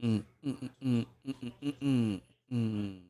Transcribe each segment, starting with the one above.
Mm, mm, mm, mm, mm, mm, mm, mm. Mm.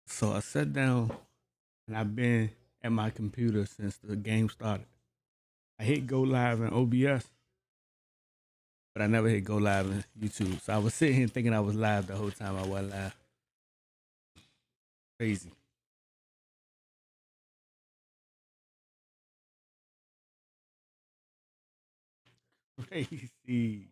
So I sat down and I've been at my computer since the game started. I hit go live in OBS, but I never hit go live in YouTube. So I was sitting here thinking I was live the whole time I wasn't live. Crazy. Crazy.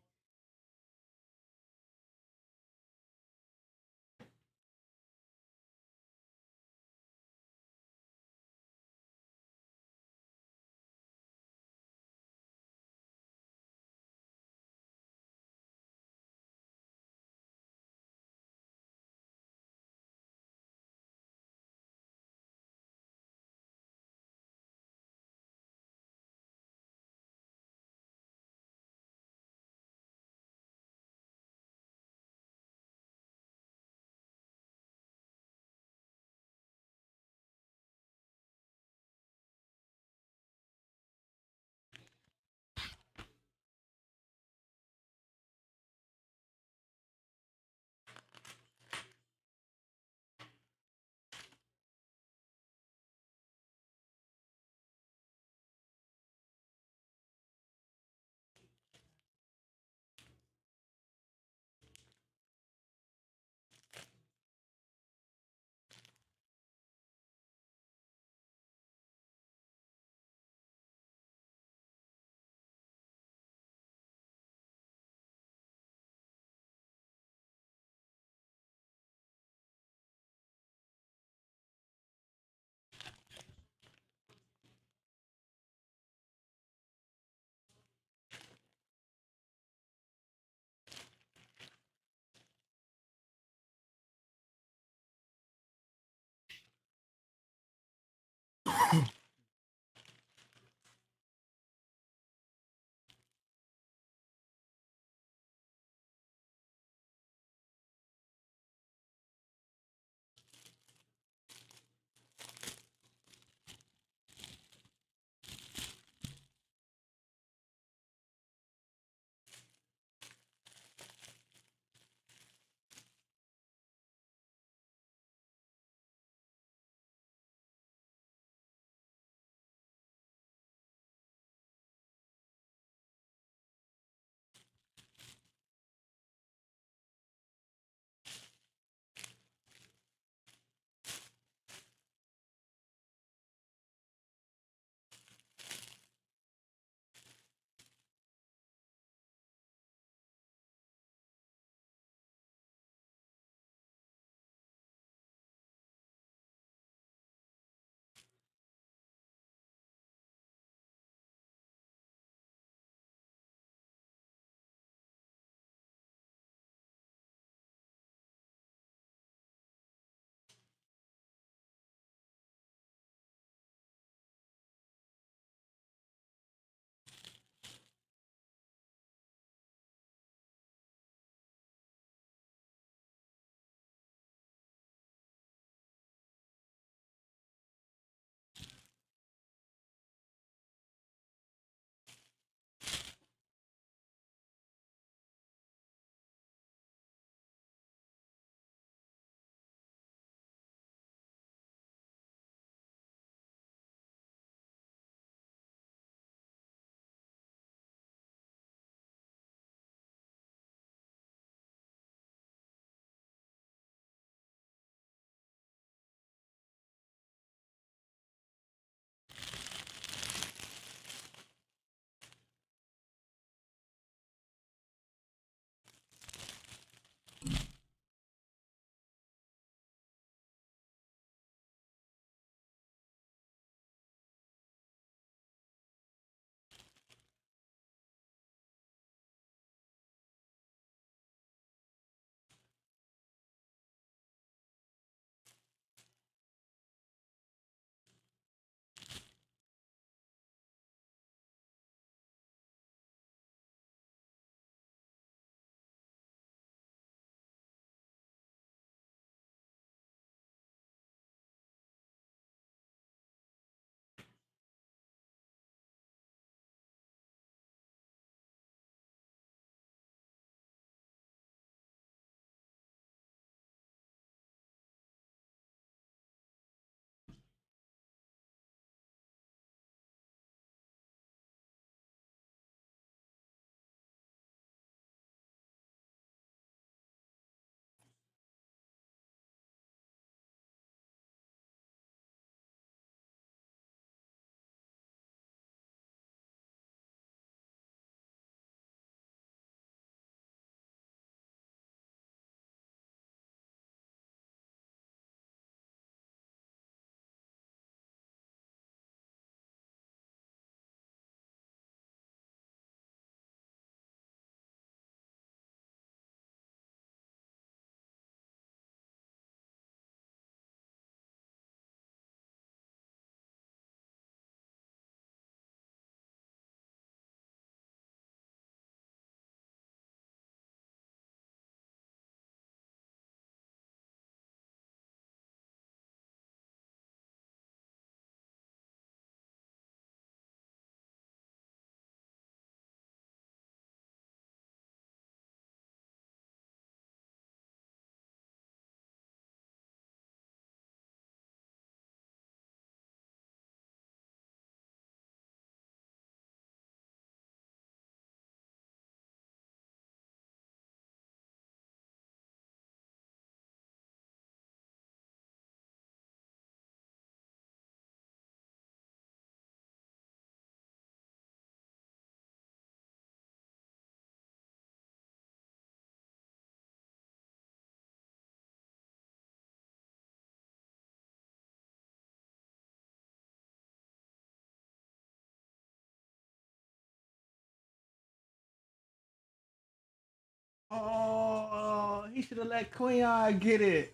Oh, he should have let Quinyon get it.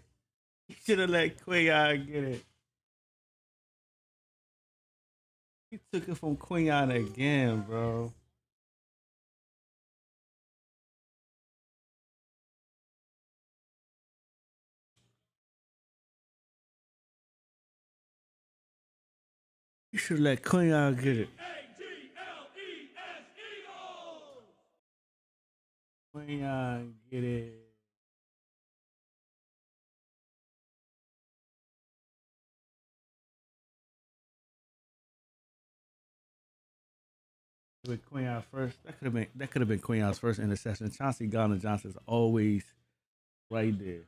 He should have let Quinyon get it. He took it from Quinyon again, bro. You should let Quinyon get it. Quinyon get it. With Quinyon first, that could have been Quinyon's first interception. Chauncey Gardner Johnson's always right there.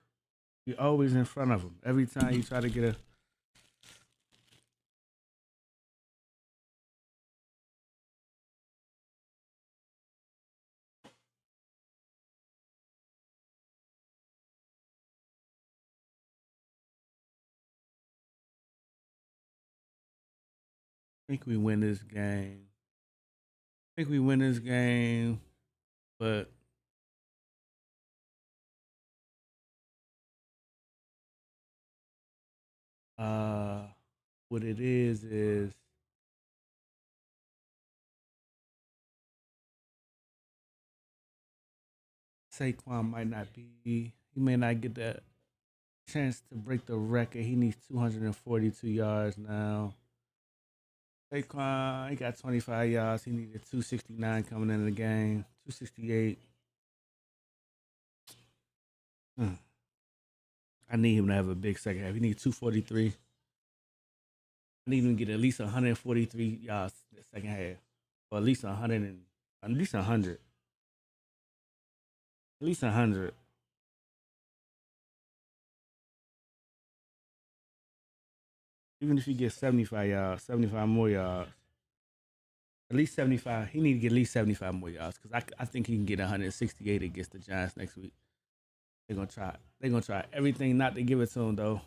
You're always in front of him. Every time you try to get a I think we win this game. I think we win this game, but uh, what it is Saquon might not be. He may not get that chance to break the record. He needs 242 yards now. Saquon, he got 25 yards. He needed 269 coming into the game. 268. Hmm. I need him to have a big second half. He needs 243. I need him to get at least 143 yards the second half, or at least 100 and at least 100. At least 100. Even if he gets 75 yards, 75 more yards, at least 75. He need to get at least 75 more yards because I think he can get 168 against the Giants next week. They're gonna try. They're gonna try everything not to give it to him though.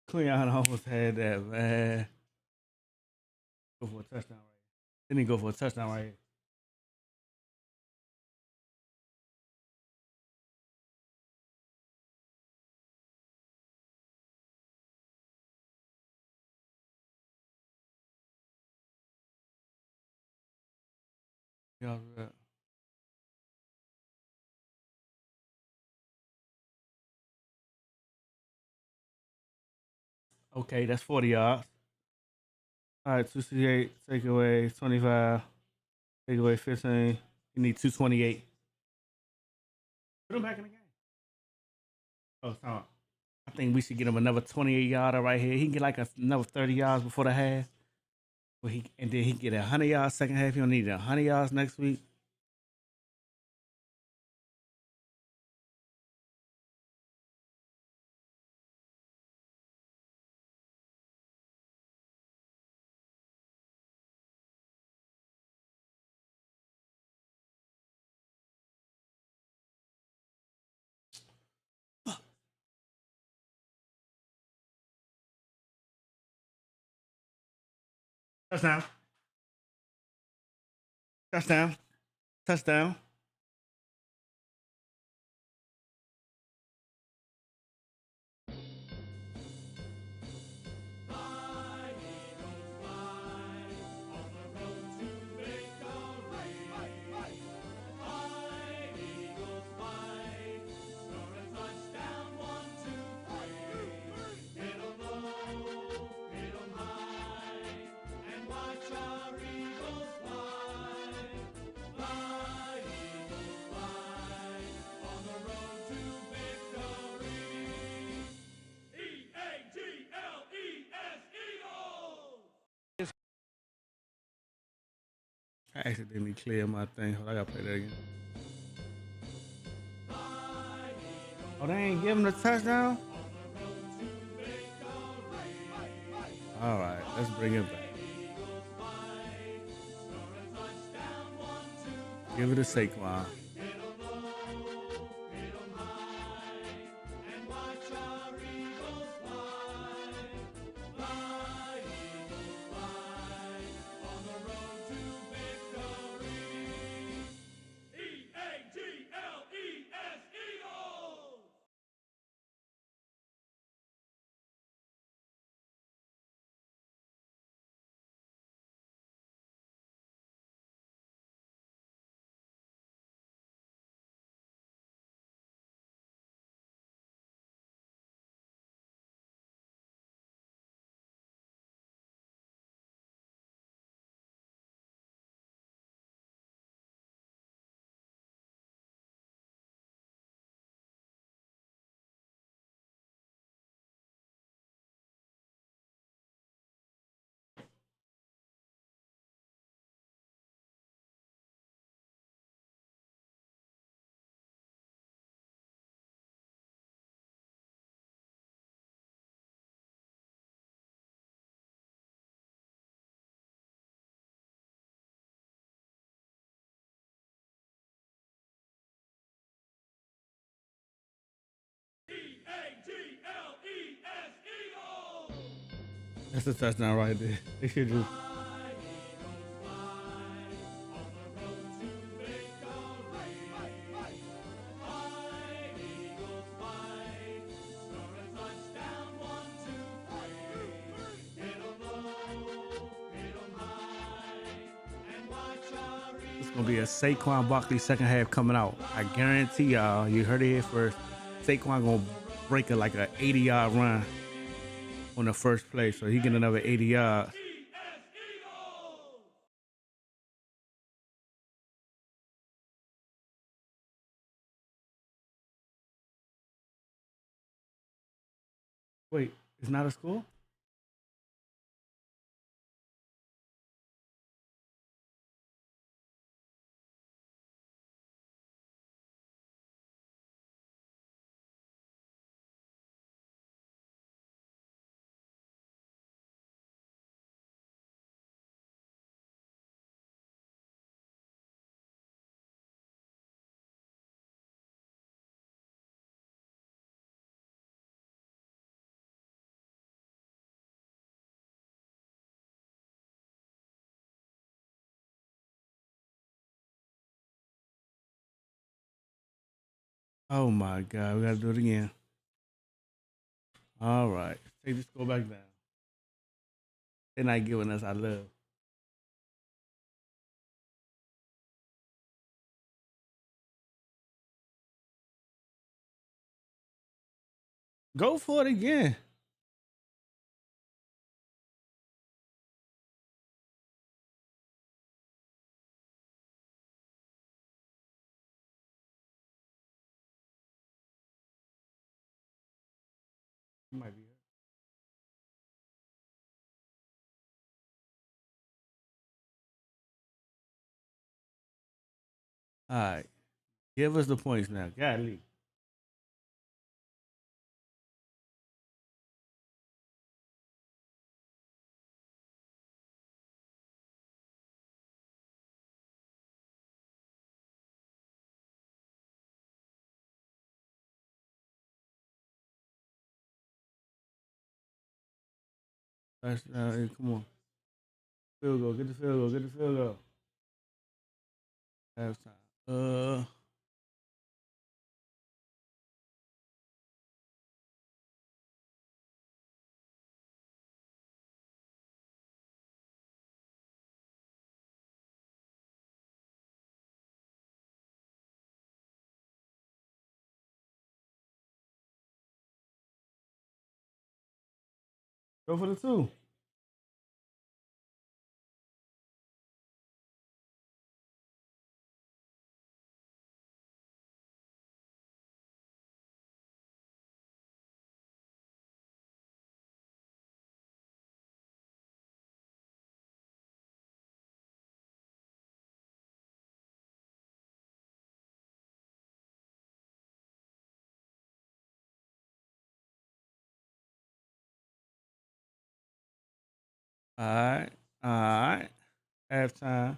Cleon almost had that, man. Go for a touchdown right here. Didn't he go for a touchdown right here? Yeah, okay, that's 40 yards. All right, 268, take away 25, take away 15. You need 228. Put him back in the game. Oh, sorry. I think we should get him another 28 yarder right here. He can get like another 30 yards before the half. And then he get 100 yards second half. He don't need 100 yards next week. Touchdown. Touchdown. Touchdown. I accidentally cleared my thing. Hold on, I gotta play that again. Oh, they ain't give him the touchdown? All right, let's bring it back. Give it to Saquon. That's a touchdown right there. They should just. It's gonna be a Saquon Barkley second half coming out. I guarantee y'all. You heard it here first. Saquon gonna break it like an 80-yard run on the first play, so he get another 80 yards. Wait, it's not a score? Oh my God, we gotta do it again. All right, take this go back down. They're not giving us our love. Go for it again. You might be hurt. All right, give us the points now. Golly. Come on. Field goal. Get the field goal. Get the field goal. Halftime. Go for the two. All right. All right. Halftime.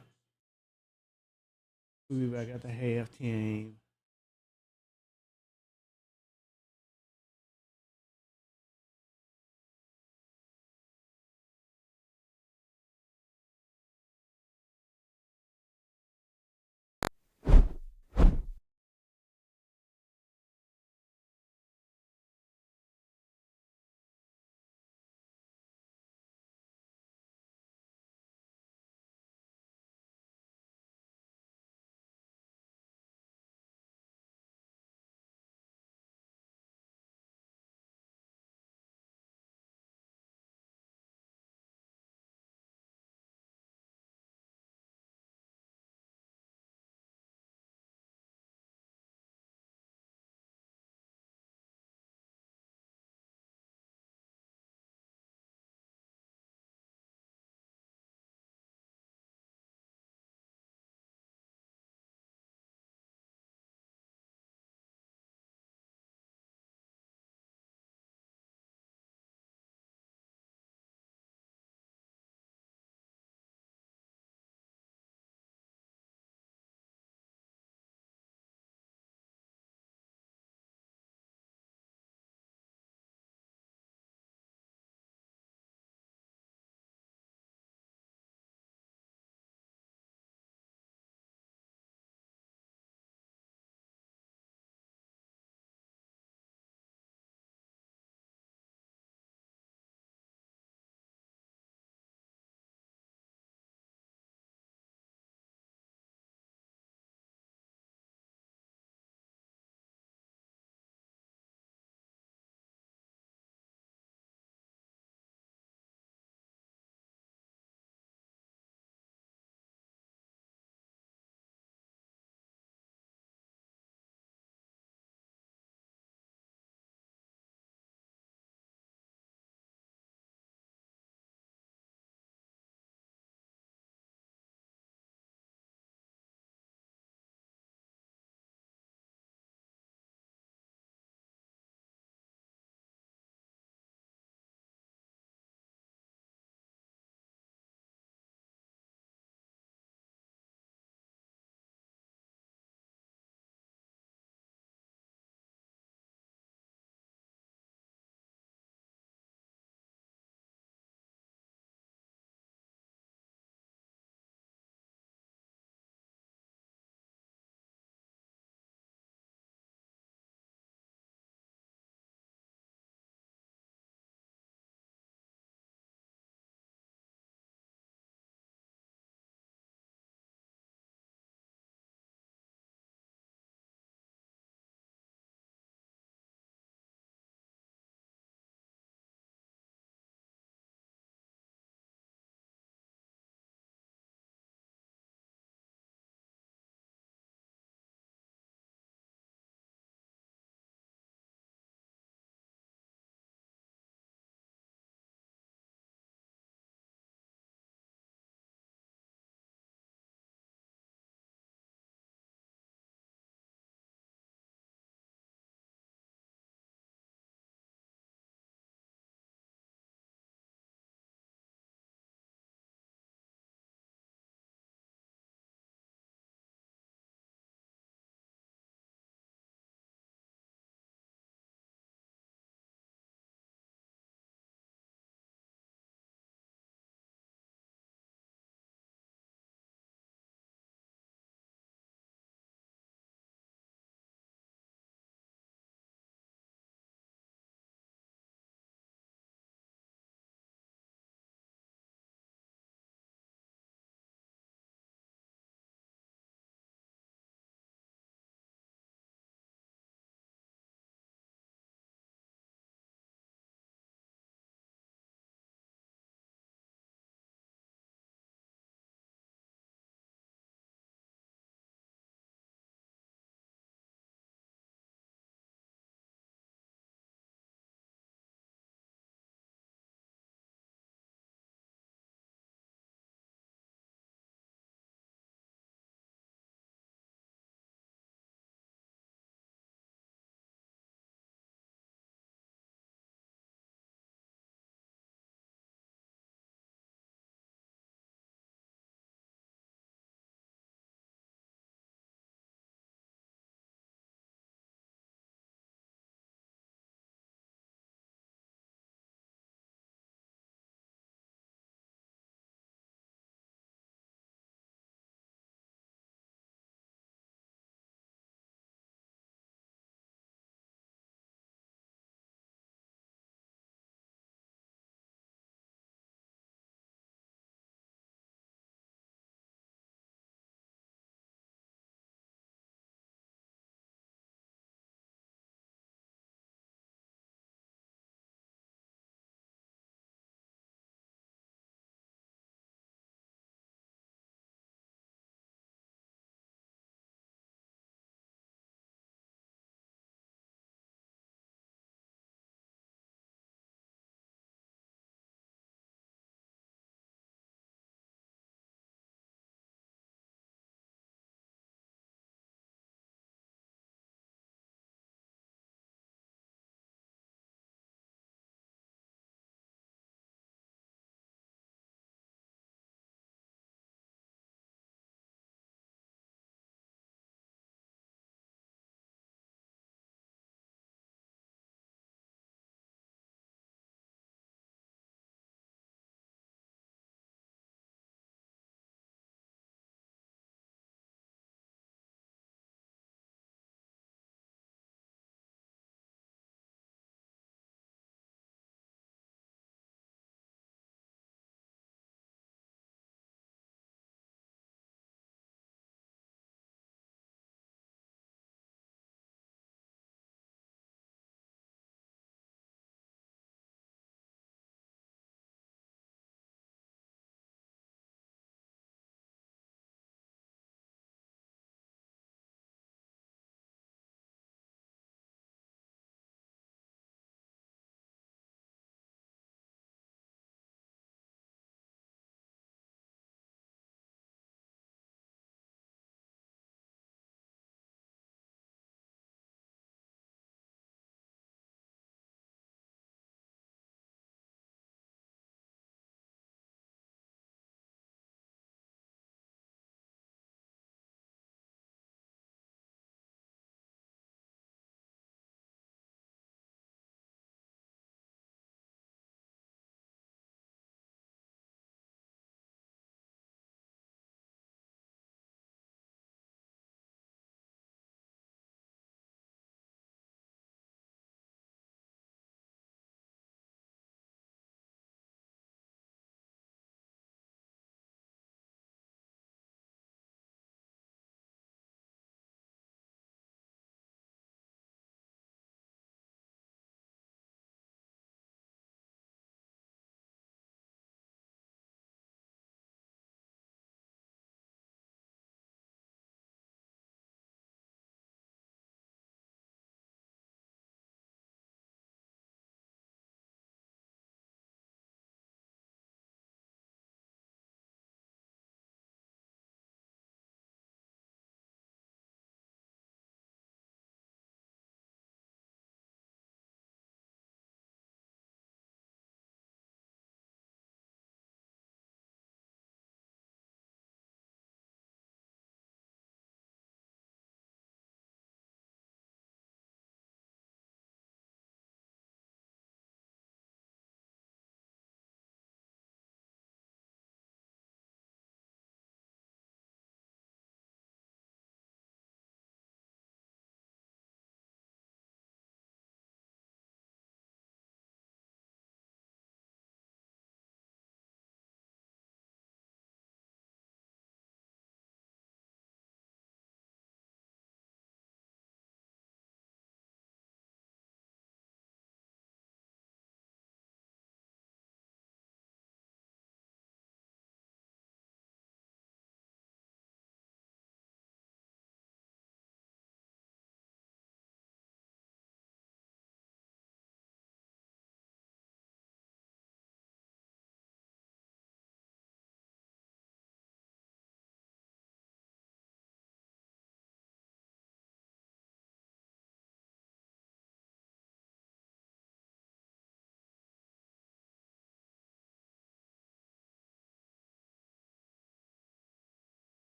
We'll be back at the halftime.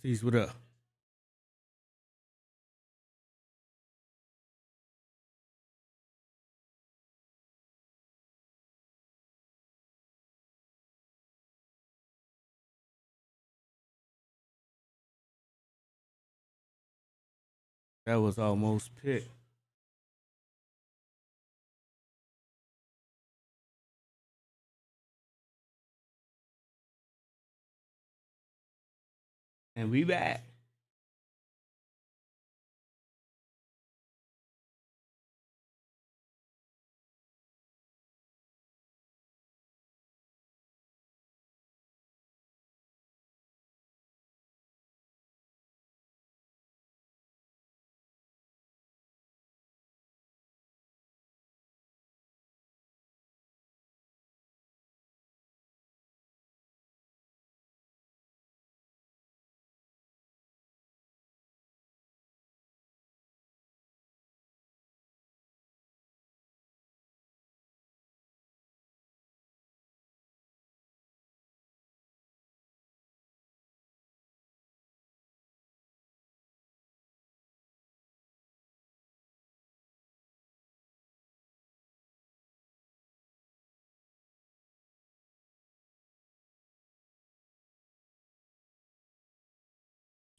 Cease, what up? That was almost picked. And we back.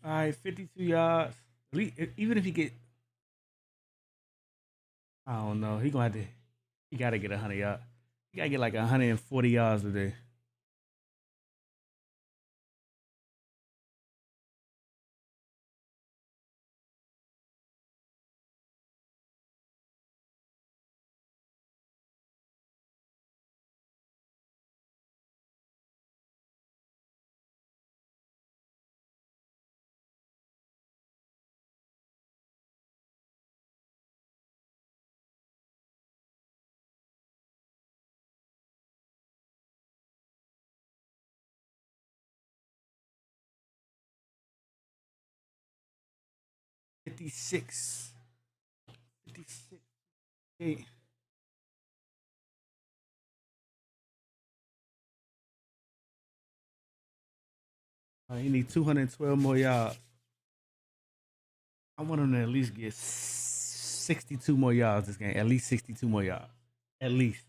All right, 52 yards. Even if he get, I don't know, he gonna have to. He gotta get 100 yards. He gotta get like 140 yards today. Fifty-six. 56. Hey. He need 212 more yards. I want him to at least get 62 more yards this game. At least 62 more yards. At least.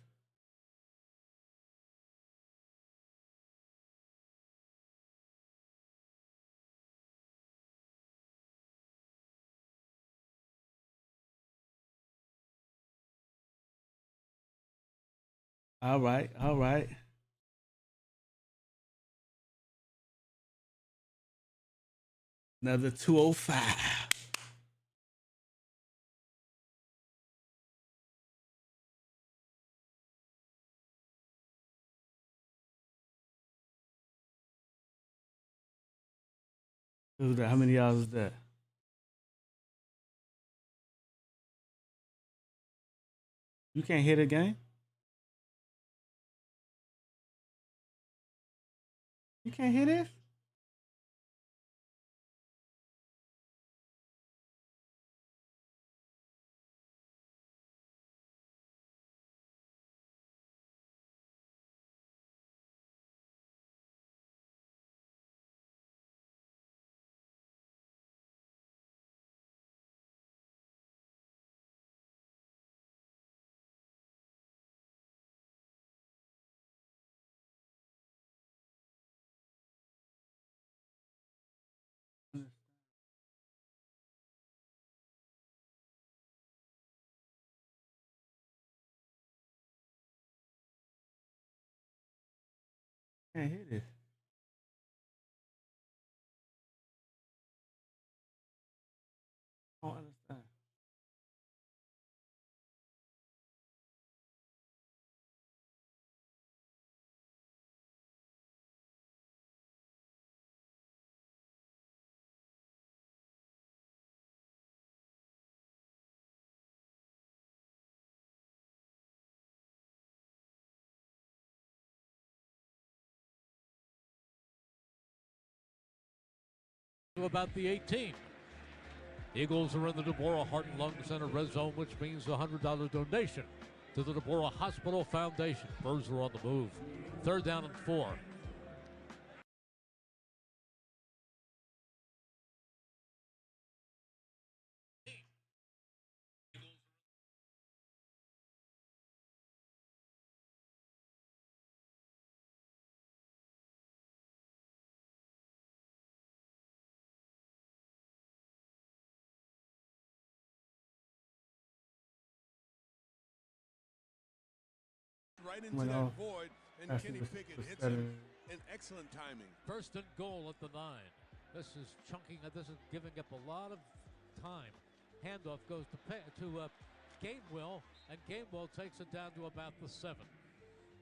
All right. All right. Another 205. Who's that? How many yards is that? You can't hit a game? You can't hit this? Can't hit it. I don't understand. About the 18. Eagles are in the Deborah Heart and Lung Center red zone, which means a $100 donation to the Deborah Hospital Foundation. Birds are on the move. 3rd down and 4. right into Went that off. void, and That's Kenny just Pickett for hits him setting. in excellent timing. 1st and goal at the 9. This is chunking. This is giving up a lot of time. Handoff goes to Gainwell, and Gainwell takes it down to about the 7.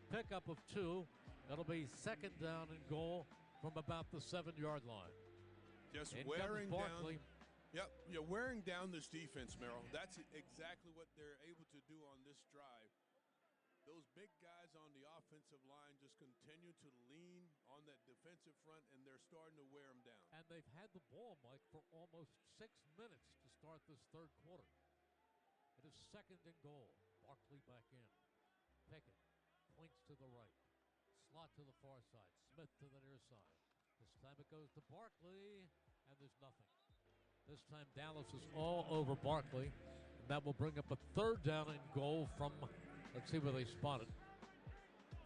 Pickup of 2. That'll be 2nd down and goal from about the 7-yard line. Just In wearing comes down. Barkley. Yep, you're wearing down this defense, Merrill. That's exactly what they're able to do on this drive. Those big guys on the offensive line just continue to lean on that defensive front, and they're starting to wear them down. And they've had the ball, Mike, for almost 6 minutes to start this 3rd quarter. It is 2nd and goal. Barkley back in. Pickett points to the right. Slot to the far side. Smith to the near side. This time it goes to Barkley, and there's nothing. This time Dallas is all over Barkley. And that will bring up a 3rd down and goal from, let's see where they spot it.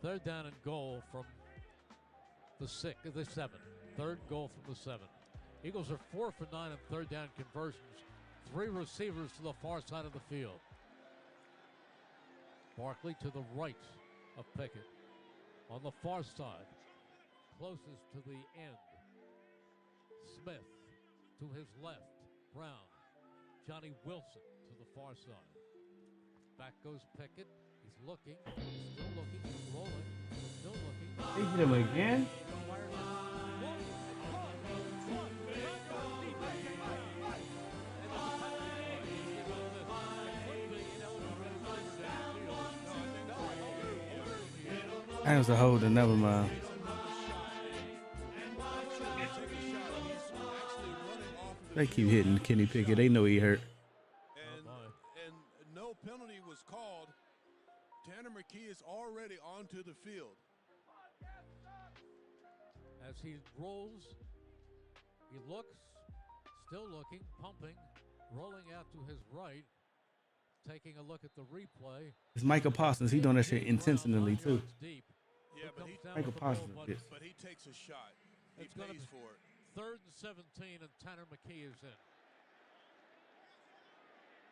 3rd down and goal from the 7. 3rd goal from the 7. Eagles are 4 for 9 on 3rd down conversions. 3 receivers to the far side of the field. Barkley to the right of Pickett. On the far side, closest to the end. Smith to his left. Brown. Johnny Wilson to the far side. Back goes Pickett. He's looking. He's still looking. He's rolling. Still looking. They hit him again? That was a holder, never mind. They keep hitting Kenny Pickett. They know he hurt. And no penalty was called. Tanner McKee is already onto the field. As he rolls, he looks, still looking, pumping, rolling out to his right, taking a look at the replay. It's Micah Parsons. He doing that shit intentionally too. Yeah, but Micah Parsons. Yes. But he takes a shot. He It's gonna pays be for it. 3rd and 17, and Tanner McKee is in.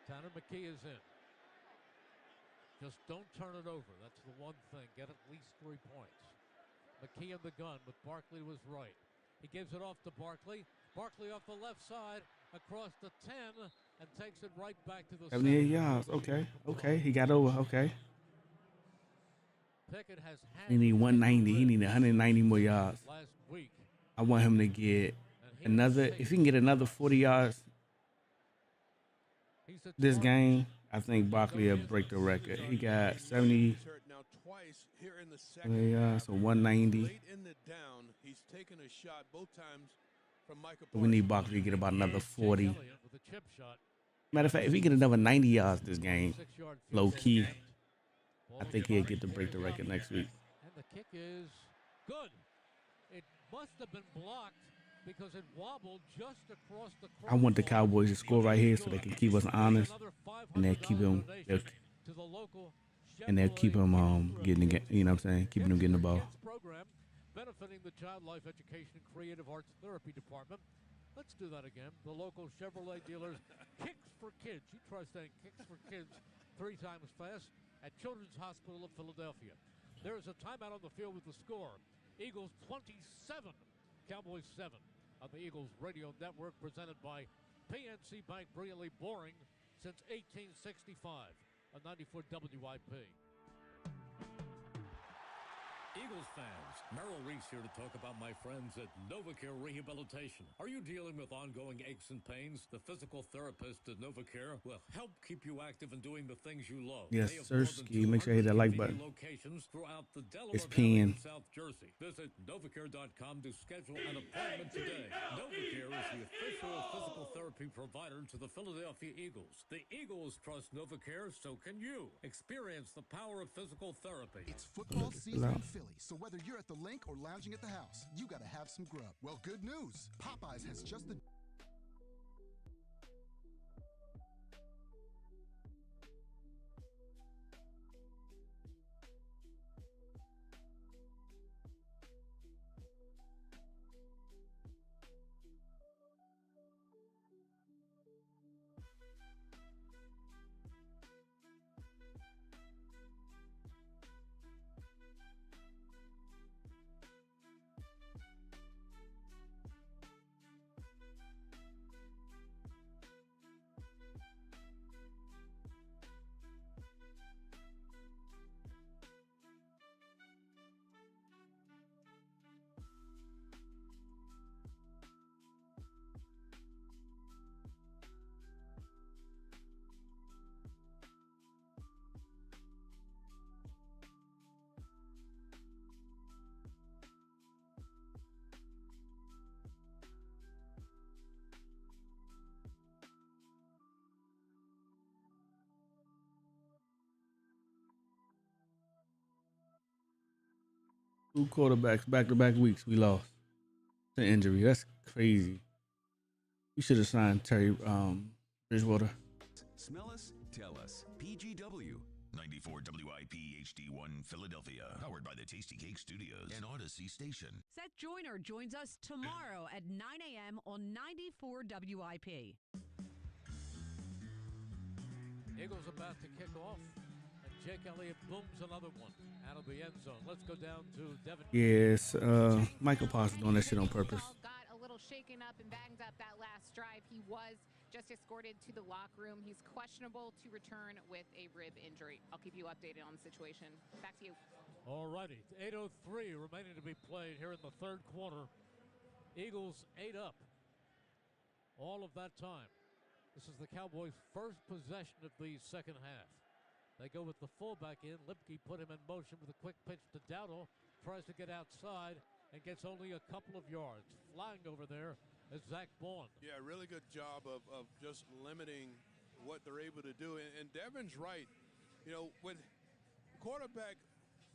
Tanner McKee is in. Just don't turn it over. That's the one thing. Get at least 3 points. McKee in the gun, but Barkley was right. He gives it off to Barkley. Barkley off the left side, across the 10, and takes it right back to the 78 center. yards. Okay. He got over. Okay. Pickett has had He need 190. He need 190 more yards. last week. I want him to get another. If he can get another 40 yards this game, I think Barkley will break the record. He got 70. Now twice here in the second. Yeah, so 190. Late in the down, he's taken a shot both times from Micah Parsons. We need Barkley to get about another 40. With a chip shot. Matter of fact, if he get another 90 yards this game, low key, I think he'll get to break the record next week. And the kick is good. It must have been blocked because it wobbled just across the crossbar. I want the Cowboys to score right here so they can keep us honest, and they'll keep him. They'll keep him getting the, you know what I'm saying, keeping them getting the ball. Program benefiting the Child Life Education and Creative Arts Therapy Department. Let's do that again. The local Chevrolet dealers, Kicks for Kids. You try saying Kicks for Kids 3 times fast at Children's Hospital of Philadelphia. There is a timeout on the field with the score. Eagles 27, Cowboys 7 on the Eagles Radio Network, presented by PNC Bank, brilliantly boring since 1865 on 94 WIP. Eagles fans, Merrill Reese here to talk about my friends at NovaCare Rehabilitation. Are you dealing with ongoing aches and pains? The physical therapist at NovaCare will help keep you active and doing the things you love. Yes, sir. Make sure you hit that like button. Locations throughout the Delaware It's Valley pinned. and South Jersey. Visit NovaCare.com to schedule an appointment today. NovaCare is the official physical therapy provider to the Philadelphia Eagles. The Eagles trust NovaCare, so can you. Experience the power of physical therapy. It's football season in Philly, so whether you're at the link or lounging at the house, you gotta have some grub. Well, good news. Popeyes has just the 2 quarterbacks back-to-back weeks we lost to injury. That's crazy. We should have signed Terry Bridgewater. Smell us? Tell us. PGW. 94 WIP HD1 Philadelphia. Powered by the Tasty Cake Studios and Odyssey Station. Seth Joyner joins us tomorrow at 9 a.m. on 94 WIP. Eagles about to kick off, and Jake Elliott booms another one out of the end zone. Let's go down to Devin. Yes, Michael Parsons doing that shit on purpose. Got a little shaken up and banged up that last drive. He was just escorted to the locker room. He's questionable to return with a rib injury. I'll keep you updated on the situation. Back to you. All righty, 8:03 remaining to be played here in the third quarter. Eagles 8 up all of that time. This is the Cowboys' first possession of the second half. They go with the fullback in. Lipke put him in motion with a quick pitch to Dowdle. Tries to get outside and gets only a couple of yards. Flying over there is Zach Bourne. Yeah, really good job of just limiting what they're able to do. And Devin's right. You know, with quarterback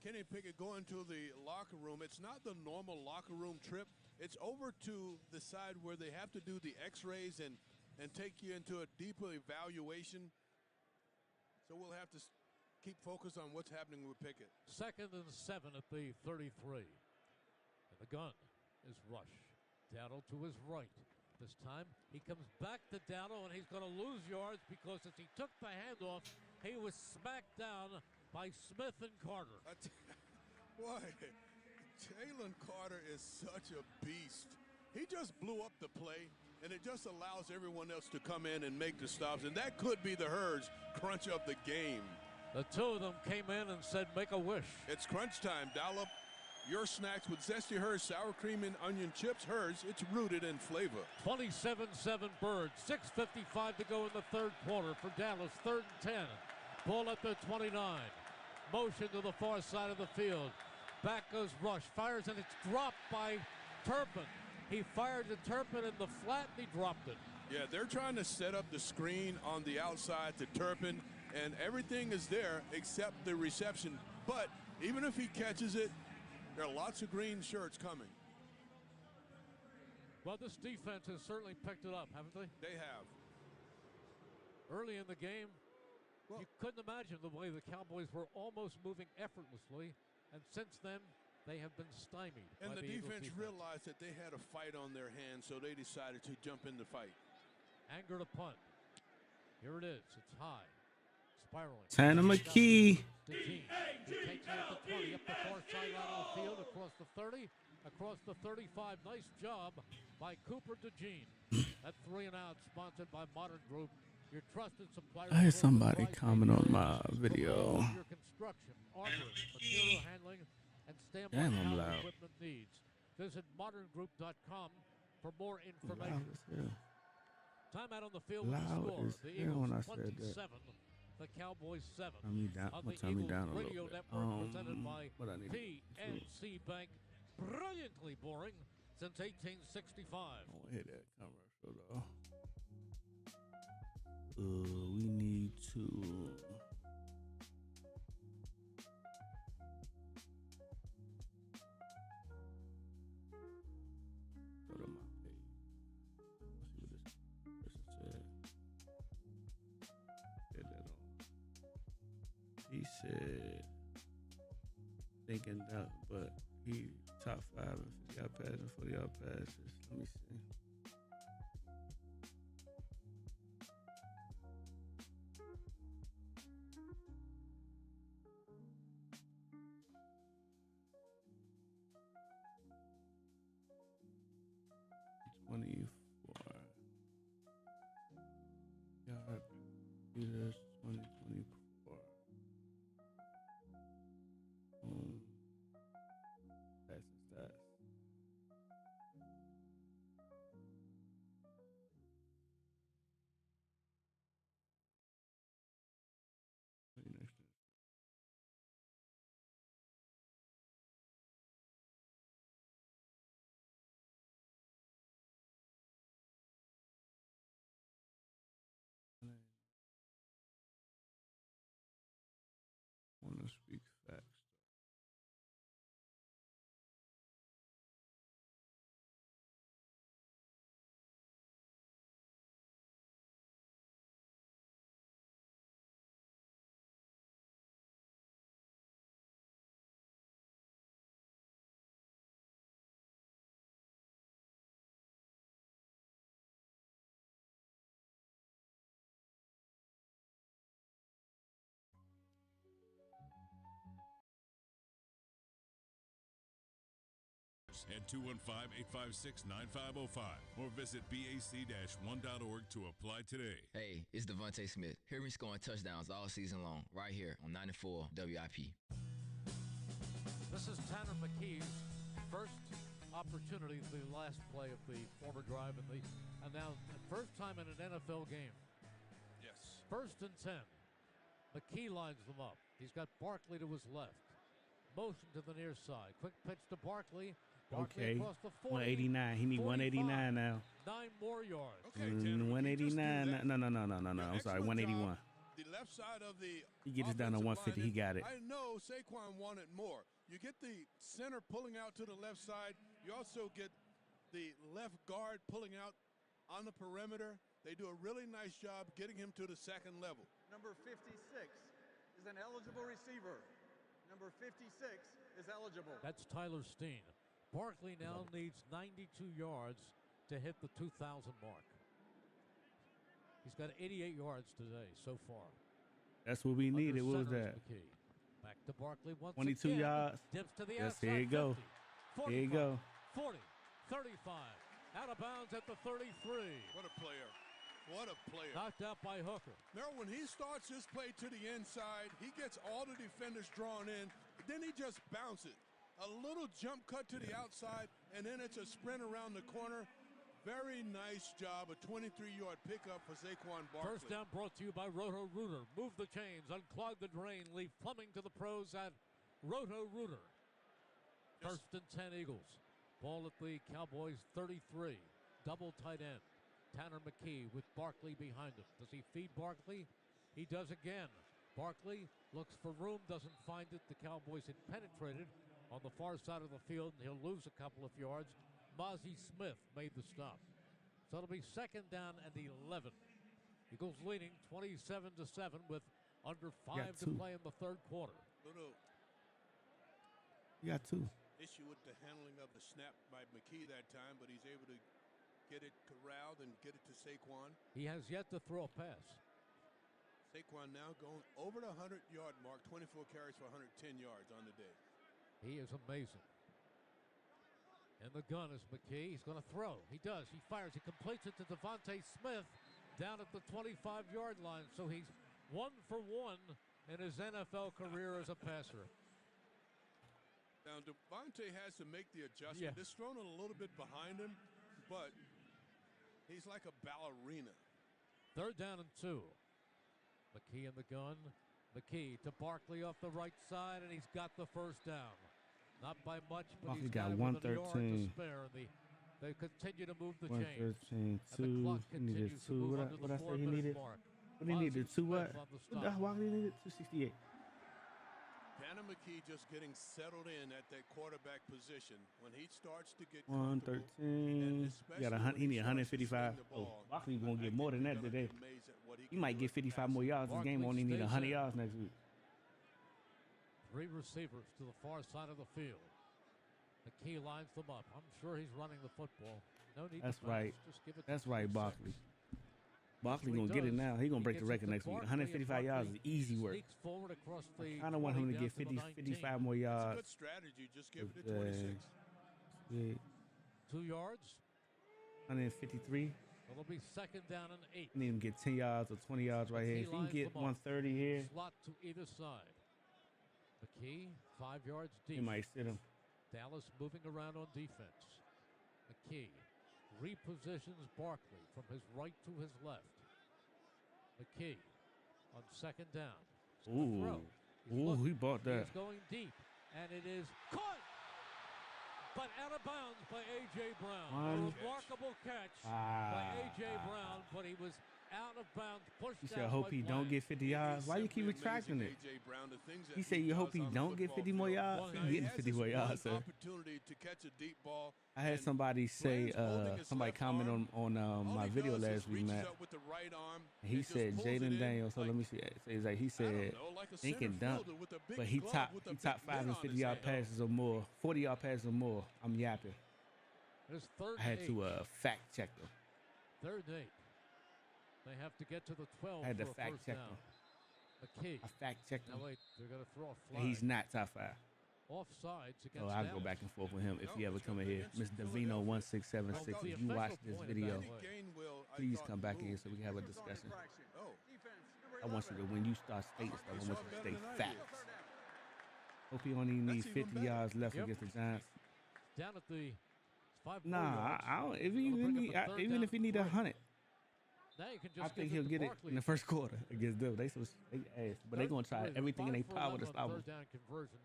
Kenny Pickett going to the locker room, it's not the normal locker room trip. It's over to the side where they have to do the x-rays and take you into a deeper evaluation. So we'll have to keep focused on what's happening with Pickett. 2nd and 7 at the 33. And the gun is Rush. Dowdle to his right. This time he comes back to Dowdle, and he's going to lose yards because as he took the handoff, he was smacked down by Smith and Carter. Boy, Jalen Carter is such a beast. He just blew up the play, and it just allows everyone else to come in and make the stops, and that could be the Hurts crunch of the game. The two of them came in and said, make a wish. It's crunch time. Dial up your snacks with Zesty Hurts, sour cream and onion chips. Hurts, it's rooted in flavor. 27-7 Birds. 6:55 to go in the third quarter for Dallas. 3rd and 10. Ball at the 29. Motion to the far side of the field. Back goes Rush. Fires, and it's dropped by Turpin. He fired to Turpin in the flat, and he dropped it. Yeah, they're trying to set up the screen on the outside to Turpin, and everything is there except the reception. But even if he catches it, there are lots of green shirts coming. Well, this defense has certainly picked it up, haven't they? They have. Early in the game, you couldn't imagine the way the Cowboys were almost moving effortlessly, and since then, they have been stymied. And by the defense defense realized that they had a fight on their hands, so they decided to jump in the fight. Anger to punt. Here it is. It's high. Spiraling. Tanner McKee. He takes it at the 20, up the far sideline of the field, across the 30, across the 35. Nice job by Cooper DeJean. That 3 and out, sponsored by Modern Group. Your trusted supplier. I had somebody comment on my video. Your construction, armoring, material handling, and standby Damn, I'm power loud. equipment needs. Visit moderngroup.com for more Loud information. as hell. Timeout on the field with the Loud score. as The hell Eagles when I said 27, that. the Cowboys 7. Turn me down. On I'm the gonna turn me Eagles down a Radio little bit. Network presented by But I need to PNC Bank. Brilliantly boring since 1865. I want to hit that commercial though. We need to. Go to my page. Let's see what this person said. Get that on. He said, thinking that, but he top 5 and 50 yard passes and 40 yard passes. Let me see. Yard leaders 2024. Passing stats. Next Stores at 215-856-9505 or visit bac-1.org to apply today. Hey, it's Devontae Smith. Hear me scoring touchdowns all season long right here on 94 WIP. This is Tanner McKee's first opportunity, the last play of the former drive, and now the first time in an NFL game. Yes. 1st and 10. McKee lines them up. He's got Barkley to his left. Motion to the near side. Quick pitch to Barkley. Okay. Across the 40, 189. He need 189 now. 9 more yards. Okay, Tanner, 189. No. I'm sorry. 181. The left side of the He get us down to 150. He got it. I know Saquon wanted more. You get the center pulling out to the left side. You also get the left guard pulling out on the perimeter. They do a really nice job getting him to the second level. Number 56 is an eligible receiver. Number 56 is eligible. That's Tyler Steen. Barkley now needs 92 yards to hit the 2,000 mark. He's got 88 yards today so far. That's what we needed. What was that? McKee. Back to Barkley once 22 again. yards. Dips to the Yes, outside. here you go. 50, Here you go. 40, 35. Out of bounds at the 33. What a player. What a player. Knocked out by Hooker. Now, when he starts his play to the inside, he gets all the defenders drawn in. Then he just bounces. A little jump cut to the outside, and then it's a sprint around the corner. Very nice job. A 23-yard pickup for Saquon Barkley. First down brought to you by Roto-Rooter. Move the chains, unclog the drain, leave plumbing to the pros at Roto-Rooter. First and 10 Eagles. Ball at the Cowboys 33. Double tight end. Tanner McKee with Barkley behind him. Does he feed Barkley? He does again. Barkley looks for room, doesn't find it. The Cowboys had penetrated on the far side of the field, and he'll lose a couple of yards. Mozzie Smith made the stop. So it'll be 2nd down and 11. Eagles leading 27-7 with under 5 to play in the 3rd quarter. Little You got 2. issue with the handling of the snap by McKee that time, but he's able to get it corralled and get it to Saquon. He has yet to throw a pass. Saquon now going over the 100-yard mark, 24 carries for 110 yards on the day. He is amazing. And the gun is McKee. He's going to throw. He does. He fires. He completes it to Devontae Smith down at the 25-yard line. So he's 1 for 1 in his NFL career as a passer. Now, Devontae has to make the adjustment. Yeah. It's thrown a little bit behind him, but he's like a ballerina. 3rd down and 2. McKee in the gun. McKee to Barkley off the right side, and he's got the first down. Not by much, but Barkley he's got got 113. to spare. They continue to move the 113, chains. 2. He needed 2. What I say he needed? What he needed? 2 what? Barkley needed 268. Tanner McKee just getting settled in at that quarterback position. When he starts to get 113. He need 155. Oh, Barkley gonna get more than that today. He might get 55 more yards. This game only need 100 yards next week. 3 receivers to the far side of the field. McKee lines them up. I'm sure he's running the football. No need That's to right. Just give it That's to right, 2 Barkley. seconds. Barkley He gonna get it does. now. He gonna break the gets record it to next week. Barkley, 155 and yards Barkley is easy work. sneaks forward across the I kind of want him to 20 get down 50, the 55 more It's a yards. good strategy. Just give it to 26. Yeah, 2 yards. 153. It'll be 2nd down and 8. I need him to get 10 yards or 20 yards right here. If he can get 130 here, Slot to either side. McKee, 5 yards he deep. might sit him. Dallas moving around on defense. McKee repositions Barkley from his right to his left. McKee on 2nd down. Ooh, ooh, he bought that. He's going deep, and it is caught, but out of bounds by A.J. Brown. A remarkable catch by A.J. Brown, but he was out of bounds, pushed He out said, I hope by he don't Bryant. get 50 yards. Why you keep retracting it? He said, you hope he don't get 50 more yards? He's getting 50 more yards, sir. Opportunity to catch a deep ball. I had somebody say, somebody comment on my video last week, Matt. And he said, Jaden Daniels, so let me see. He said, he can dunk, but he top 5 in 50-yard passes or more, 40-yard passes or more. I'm yapping. It's 3rd I had and 8. to fact check them. 3rd and 8. They have to get to the 12 I had to for a fact first check down. them. McKee. I fact checked Now him. wait, they're going to throw a flag. And he's not top 5. offsides against So I'll Dallas. go back and forth with him if he ever come in here. Miss Davino Well, 1676. the If you official watch this point video, at that play. please come back in so we can have a discussion. I want you to, when you start stating stuff, I want you to state facts. Hope he only need 50 yards left against the Giants. Down at the 5 Nah, I don't. If he even if he need 100, now you can I just think give he'll to get it Barkley. in the first quarter against them. They ass, but they gonna try everything in their power to stop him. Down conversions.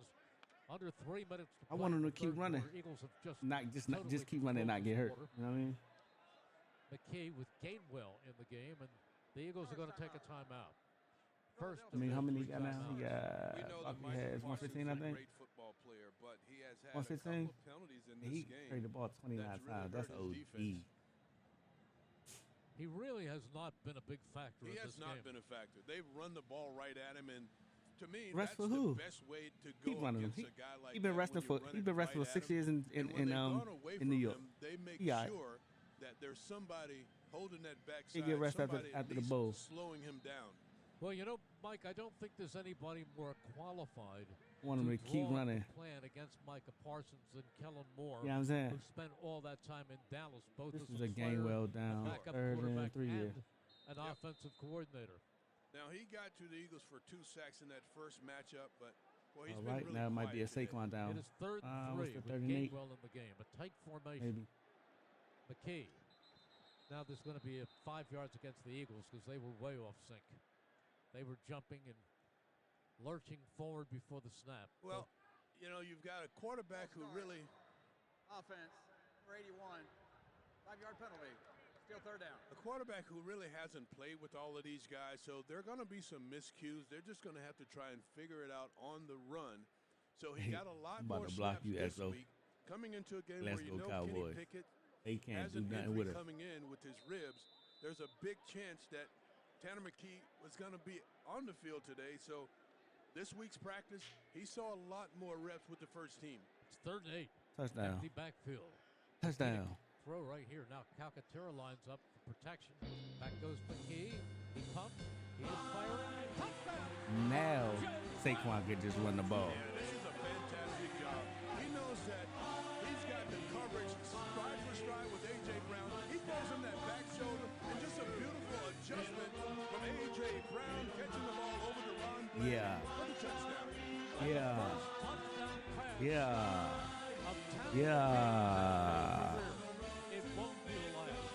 Under 3 minutes to I want him to keep running, Eagles have not just keep running, and not get hurt. You know what I mean? McKee with Gainwell in the game, and the Eagles are going to take a timeout. First, I mean, how many he got now? He We know got that Bucky has Michael 115, I Parsons is a think. great football player, but he has had 115. a couple penalties in this He game. carried the ball 29 that's really times. That's hurt his OD. defense. he really has not been a big factor He in has this not game. been a factor. They've run the ball right at him, and to me, Rest that's for who? the best way to go Keep running him. against a guy like He been that resting when you for run he it been resting right for 6 at him. years in And when they've gone away in New from York. him, they make He all right. sure that there's somebody holding that backside. He get rest somebody after the at least bowl. slowing him down. Well, you know, Mike, I don't think there's anybody more qualified Want him to keep draw running. the plan against Micah Parsons than Kellen Moore, You know what I'm saying? who spent all that time in Dallas, both This as is a a game player, well down, backup 3rd and quarterback, 3 year. and an offensive coordinator. Now, he got to the Eagles for 2 sacks in that first matchup, but well, he's All been right, really now it might be a quiet today. Saquon down. It is 3rd and what's 3 the with 3rd and 8? Gainwell in the game. A tight formation. Maybe. McKee. Now there's going to be a 5 yards against the Eagles because they were way off sync. They were jumping and lurching forward before the snap. Well, you know, you've got a quarterback who really... Offense, number 81, 5-yard penalty. Still 3rd down. A quarterback who really hasn't played with all of these guys, so there are going to be some miscues. They're just going to have to try and figure it out on the run. So he got a lot I'm about more to block snaps you, this Exo. week. Coming into a game Let's where you go know Cowboys. Kenny Pickett They can't has do an nothing injury with it. coming in with his ribs, there's a big chance that Tanner McKee was going to be on the field today. So this week's practice, he saw a lot more reps with the first team. It's 3rd and 8. Touchdown. Empty backfield. Touchdown. Throw right here. Now Calcaterra lines up for protection. Back goes McKee. He pumped. He is firing. Touchdown! Now Saquon could just run the ball. Yeah, this is a fantastic job. He knows that he's got the coverage stride for stride with A.J. Brown. He throws him that back shoulder, and just a beautiful adjustment from A.J. Brown catching the ball over to Ron Blair Yeah. for the touchdown. Yeah. Touchdown pass. Yeah. Of Tanner Yeah. It won't be the last.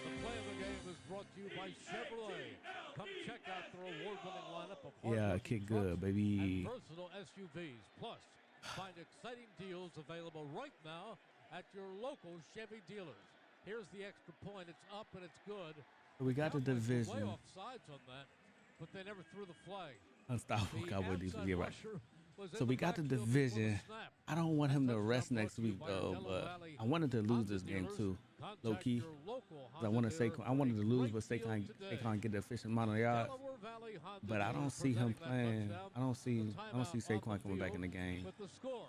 The play of the game is brought to you by Chevrolet. Come check out their award-winning lineup of Yeah, hard-working kick trucks good, baby. and versatile SUVs. Plus, find exciting deals available right now at your local Chevy dealers. Here's the extra point. It's up and it's good. We got the Cowboys were way division. offsides on that, but they never threw the flag. Unstoppable The Cowboy defense. outside Yeah, right. rusher was in So we got the backfield before the division. snap. I don't want him to Touchdown rest brought next to you week by though, Yellow but Valley I wanted to lose Honda this game dealers. too, Contact low key. your local 'Cause I wanted Honda Saquon. I dealer wanted to for a lose, great but deal Saquon today. get the efficient amount of yards. Delaware Valley Honda But I dealer don't see him presenting that playing. touchdown. I don't see The timeout on Saquon the coming back in the field game. with the score.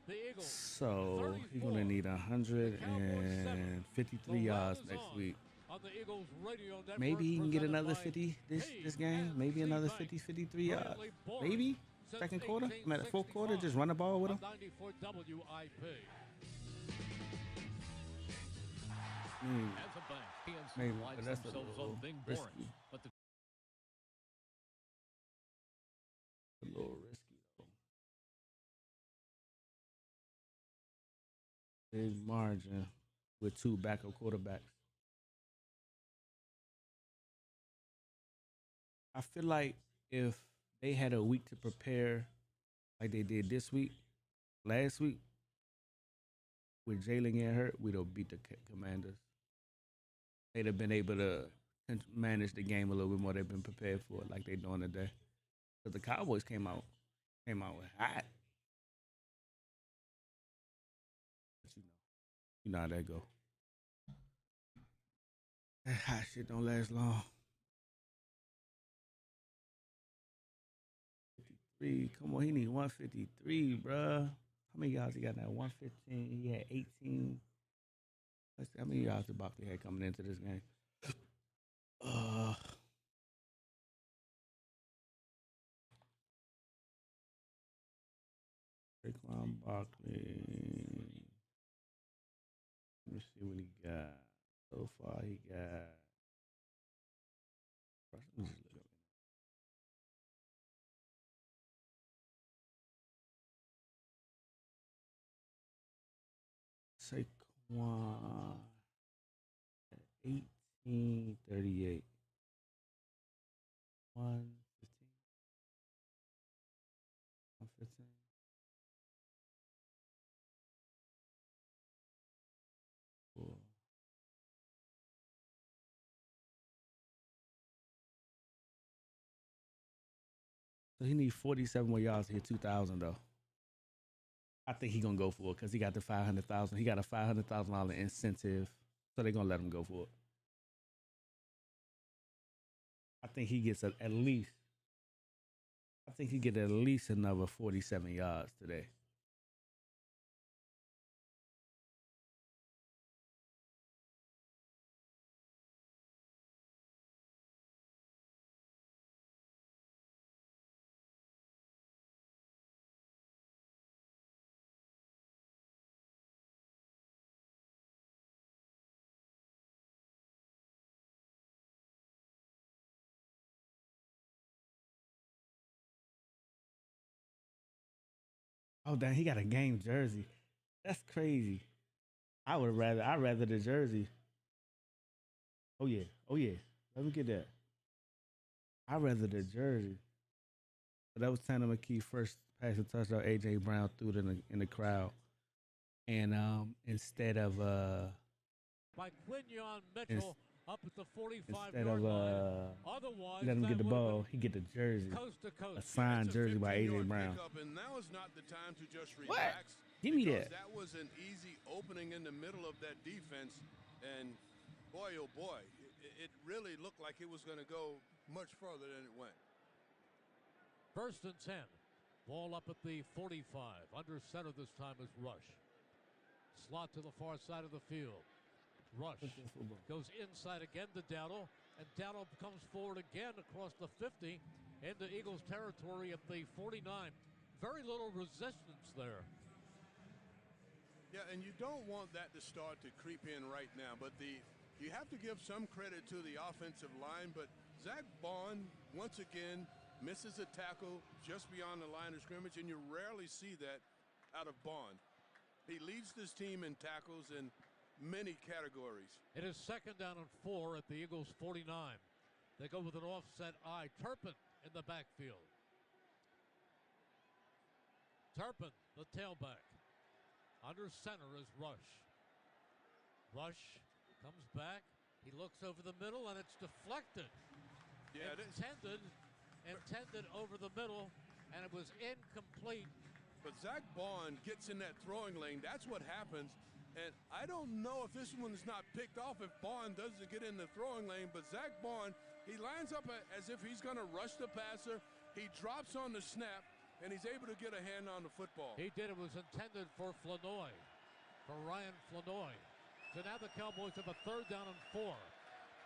The Eagles So he's 34. gonna need The Cowboys 153 The yards round is next on week. on the Eagles radio network, Maybe he can get presented another by 50 this KFC game. Maybe another Bank. 53 yards. Bradley Bourne Maybe since second quarter. I'm at the fourth quarter. 1865 Just run the ball with him. on 94 WIP. Mm, As a bank, PNC Maybe, prides but that's a themselves little on being risky. boring. But the A little risky though. Big margin with 2 backup quarterbacks. I feel like if they had a week to prepare like they did this week, last week, with Jalen getting hurt, we'd have beat the Commanders. They'd have been able to manage the game a little bit more. They've been prepared for it like they're doing today. Because the Cowboys came out with hot. But you know how that go. That hot shit don't last long. 53. Come on, he need 153, bruh. How many yards he got now? 115. He had 18. Let's see how many yards did Barkley had coming into this game. Saquon Barkley. Let me see what he got. So far, he got. Let me just look up. Saquon, 1838. 115. 115. Cool. So he needs 47 more yards to hit 2,000 though. I think he gonna go for it because he got the 500,000. He got a $500,000 incentive, so they're gonna let him go for it. I think he gets at least. I think he get at least another 47 yards today. Oh damn, he got a game jersey. That's crazy. I'd rather the jersey. Oh yeah. Oh yeah. Let me get that. I'd rather the jersey. But that was Tanner McKee first passing touchdown. AJ Brown threw it in the crowd. And instead of by Quinion Mitchell up at the 45 instead yard of line. Otherwise, let him get the that ball, he get the jersey. coast to coast. A signed jersey by AJ Brown. And now is not the time to just What? relax. Give me that. That was an easy opening in the middle of that defense. And boy, oh boy, it really looked like it was going to go much further than it went. First and 10. Ball up at the 45. Under center this time is Rush. Slot to the far side of the field. Rush goes inside again to Dowdle, and Dowdle comes forward again across the 50 into Eagles territory at the 49. Very little resistance there. Yeah, and you don't want that to start to creep in right now, but you have to give some credit to the offensive line, but Zach Bond, once again, misses a tackle just beyond the line of scrimmage, and you rarely see that out of Bond. He leads this team in tackles in many categories. It is second down and 4 at the Eagles 49. They go with an offset eye. Turpin in the backfield. Turpin, the tailback. Under center is Rush. Rush comes back. He looks over the middle, and it's deflected. Yeah, intended over the middle, and it was incomplete. But Zach Bond gets in that throwing lane. That's what happens. And I don't know if this one is not picked off if Bond doesn't get in the throwing lane. But Zach Bond, he lines up as if he's going to rush the passer. He drops on the snap, and he's able to get a hand on the football. He did. It was intended for Flanoy, for Ryan Flanoy. So now the Cowboys have a third down and 4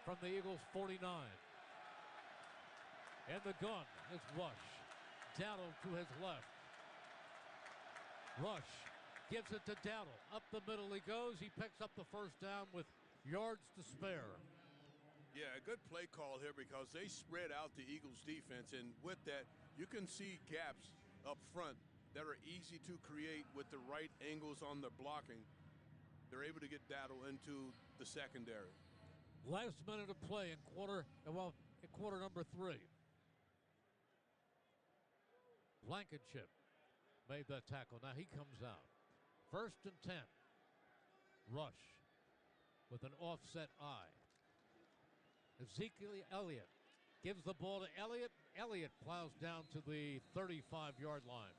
from the Eagles 49. And the gun is Rush. Dowdle to his left. Rush gives it to Dowdle. Up the middle he goes. He picks up the first down with yards to spare. Yeah, a good play call here because they spread out the Eagles defense, and with that, you can see gaps up front that are easy to create with the right angles on the blocking. They're able to get Dowdle into the secondary. Last minute of play in quarter number 3. Blankenship made that tackle. Now he comes out. First and 10. Rush with an offset eye. Ezekiel Elliott gives the ball to Elliott. Elliott plows down to the 35-yard line.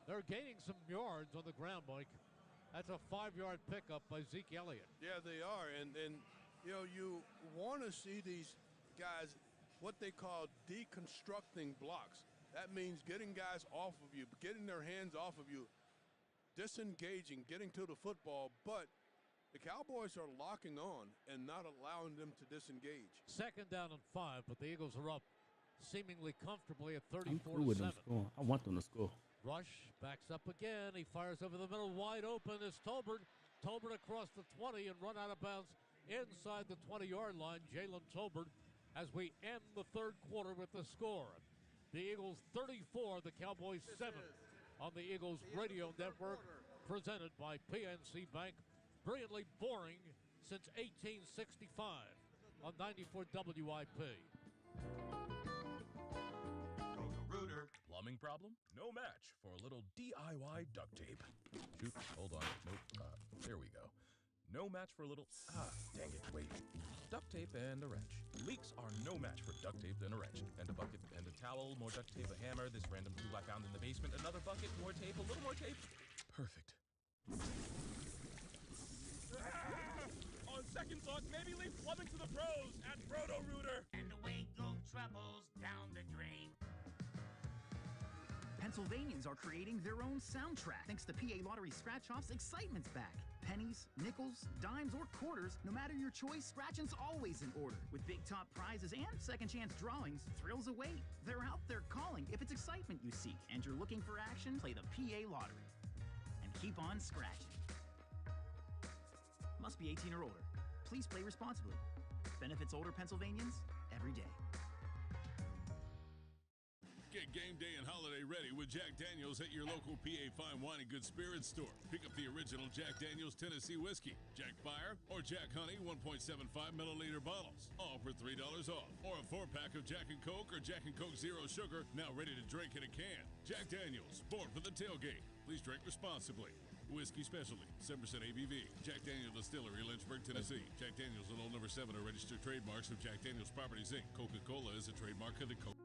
They're gaining some yards on the ground, Mike. That's a 5-yard pickup by Zeke Elliott. Yeah, they are. And you know, you want to see these guys, what they call deconstructing blocks. That means getting guys off of you, getting their hands off of you, disengaging, getting to the football, but the Cowboys are locking on and not allowing them to disengage. Second down and 5, but the Eagles are up seemingly comfortably at 34-7. I'm cool with them scoring. I want them to score. Rush backs up again. He fires over the middle, wide open is Tolbert. Tolbert across the 20 and run out of bounds inside the 20-yard line. Jalen Tolbert as we end the third quarter with the score. The Eagles 34, the Cowboys 7 on the Eagles Radio Network, presented by PNC Bank. Brilliantly boring since 1865 on 94 WIP. Roto-Rooter. Plumbing problem? No match for a little DIY duct tape. Shoot, hold on. Nope. There we go. No match for a little... dang it, wait. Duct tape and a wrench. Leaks are no match for duct tape and a wrench. And a bucket and a towel, more duct tape, a hammer, this random tool I found in the basement, another bucket, more tape, a little more tape. Perfect. On second thought, maybe leave plumbing to the pros at Roto-Rooter. And away go troubles down the drain. Pennsylvanians are creating their own soundtrack. Thanks to PA Lottery Scratch-Offs, excitement's back. Pennies, nickels, dimes, or quarters, no matter your choice, scratching's always in order. With big top prizes and second chance drawings, thrills await. They're out there calling. If it's excitement you seek and you're looking for action, play the PA Lottery. And keep on scratching. Must be 18 or older. Please play responsibly. Benefits older Pennsylvanians every day. Get game day and holiday ready with Jack Daniels at your local PA Fine Wine and Good Spirits store. Pick up the original Jack Daniels Tennessee Whiskey, Jack Fire, or Jack Honey 1.75 milliliter bottles, all for $3 off. Or a 4-pack of Jack and Coke or Jack and Coke Zero Sugar, now ready to drink in a can. Jack Daniels, born for the tailgate. Please drink responsibly. Whiskey specialty, 7% ABV. Jack Daniels Distillery, Lynchburg, Tennessee. Jack Daniels and Old Number 7 are registered trademarks of Jack Daniels Properties, Inc. Coca-Cola is a trademark of the Coke.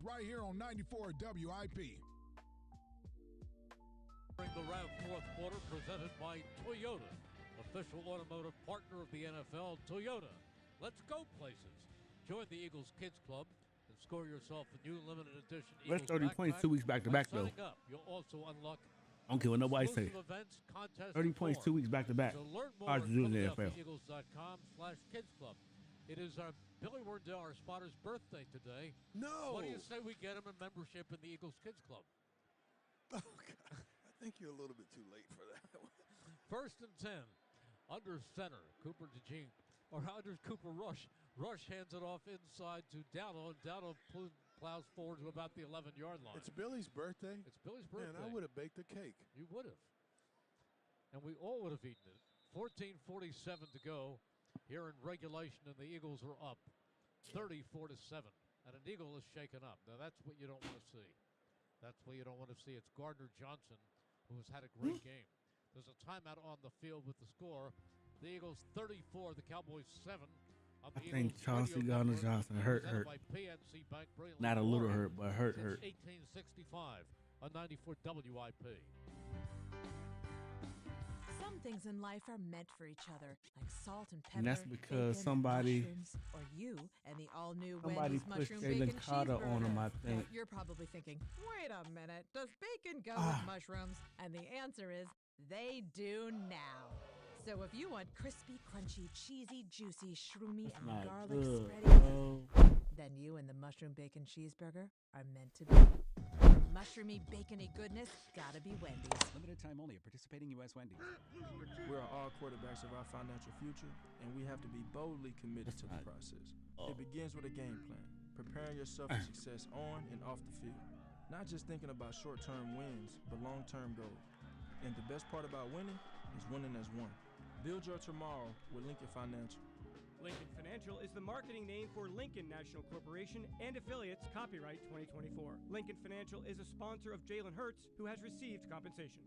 Right here on 94 WIP. During the round fourth quarter, presented by Toyota, official automotive partner of the NFL. Toyota, let's go places. Join the Eagles Kids Club and score yourself a new limited edition Let's Eagles 30 points backpack. 2 weeks back to back, though. Signing up, you'll also unlock I don't care what nobody say. exclusive events, contests, 30 and points more. 2 weeks back to back. So learn more Hard to at do in the NFL. PhiladelphiaEagles.com/Kids Club. It is Billy Wardell, our spotter's birthday today. No. What do you say we get him a membership in the Eagles Kids Club? Oh, God. I think you're a little bit too late for that. First and 10. Under center. Cooper DeJean. Or under Cooper Rush. Rush hands it off inside to Dowdle, and Dowdle plows forward to about the 11-yard line. It's Billy's birthday. It's Billy's birthday. Man, I would have baked a cake. You would have. And we all would have eaten it. 14:47 to go here in regulation, and the Eagles are up 34-7. And an Eagle is shaken up. Now, that's what you don't want to see. That's what you don't want to see. It's Gardner Johnson, who has had a great game. There's a timeout on the field with the score. The Eagles 34, the Cowboys 7. On the I think Eagles Chauncey Radio Gardner Network, Johnson hurt. presented by PNC Bank, brilliantly Not a little boring hurt, but hurt. since 1865 on 94 WIP. Some things in life are meant for each other, like salt and pepper. And that's because bacon, somebody- mushrooms, or you and the all-new Somebody Wendy's pushed mushroom Jalen bacon Carter on him, I cheeseburger. think. Now, you're probably thinking, wait a minute, does bacon go with mushrooms? And the answer is, they do now. So if you want crispy, crunchy, cheesy, juicy, shroomy, and not garlic good, spready, bro. then you and the mushroom bacon cheeseburger are meant to be. Mushroomy, bacony goodness, gotta be Wendy's. Limited time only at participating U.S. Wendy's. We are all quarterbacks of our financial future, and we have to be boldly committed to the process. It begins with a game plan, preparing yourself for success on and off the field. Not just thinking about short-term wins, but long-term goals. And the best part about winning is winning as one. Build your tomorrow with Lincoln Financial. Lincoln Financial is the marketing name for Lincoln National Corporation and affiliates, copyright 2024. Lincoln Financial is a sponsor of Jalen Hurts, who has received compensation.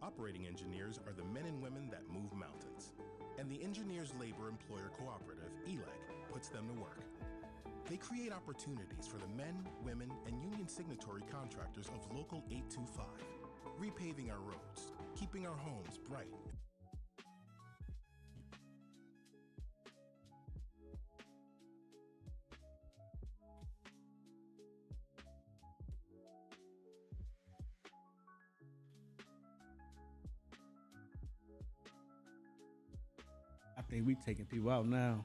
Operating engineers are the men and women that move mountains. And the Engineers Labor Employer Cooperative, ELEC, puts them to work. They create opportunities for the men, women, and union signatory contractors of Local 825, repaving our roads, keeping our homes bright. I think we taking people out now.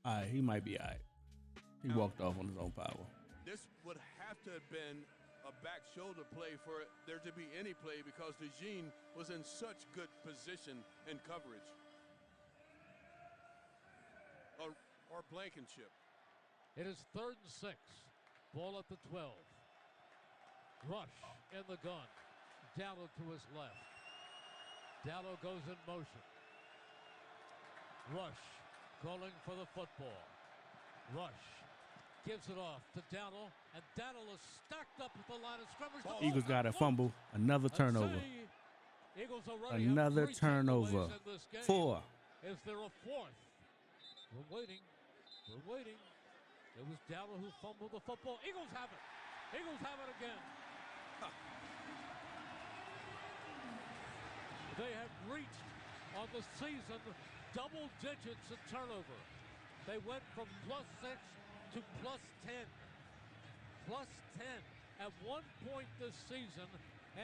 All right, he might be all right. He walked off on his own power. This would have to have been a back shoulder play for there to be any play because DeJean was in such good position and coverage. Or Blankenship. It is 3rd and 6. Ball at the 12. Rush in the gun. Dallow to his left. Dallow goes in motion. Rush calling for the football. Rush gives it off to Dallow, and Dallow is stacked up at the line of scrimmage. Eagles got a fumble. Another turnover. Eagles already Another have 3 turnover. takeaways in this game. 4. Is there a 4th? We're waiting. We're waiting. It was Dallow who fumbled the football. Eagles have it. Eagles have it again. They have reached on the season double digits in turnover. They went from +6 to +10. +10 at one point this season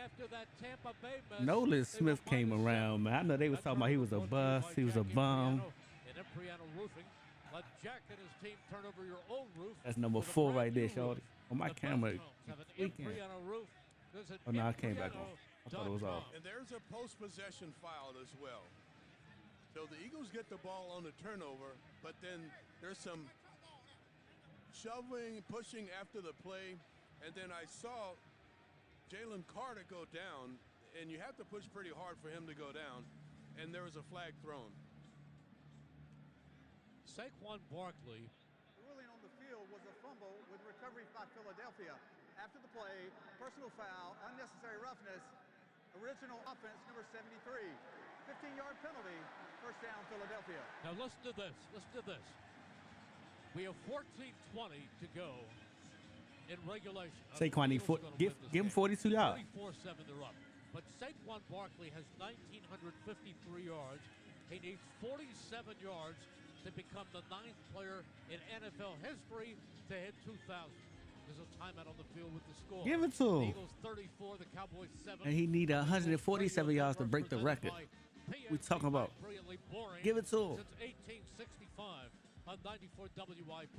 after that Tampa Bay mess. Nolan Smith came around, man. I know they was talking about he was a bust, he was a bum. And Impriano Roofing let Jack and his team turn over your old roof. That's number 4 right there, shorty. On my camera. Oh, no, I came back on. I thought it was off. And there's a post-possession foul as well. So the Eagles get the ball on the turnover, but then there's some shoving, pushing after the play, and then I saw Jalen Carter go down, and you have to push pretty hard for him to go down, and there was a flag thrown. Saquon Barkley. The ruling on the field was a fumble with recovery by Philadelphia. After the play, personal foul, unnecessary roughness, original offense number 73. 15-yard penalty, first down Philadelphia. Now listen to this. Listen to this. We have 14:20 to go in regulation. Saquon need give him 42 yards. 34-7 they're up. But Saquon Barkley has 1,953 yards. He needs 47 yards to become the 9th player in NFL history to hit 2,000. There's a timeout on the field with the score. Give it to him. The Eagles 34, the Cowboys 7. And he need 147 yards to break the record. We talking about. Give it to him. Since 1865 on 94 WIP.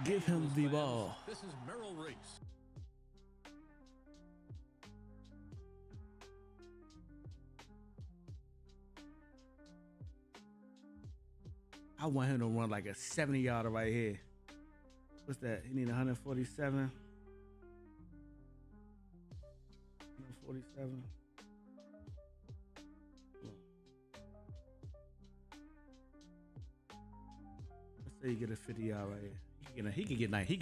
Give him the ball. This is Merrill Reese. I want him to run like a 70-yarder right here. What's that? He need 147. 147. Let's say you get a 50-yard right here. He can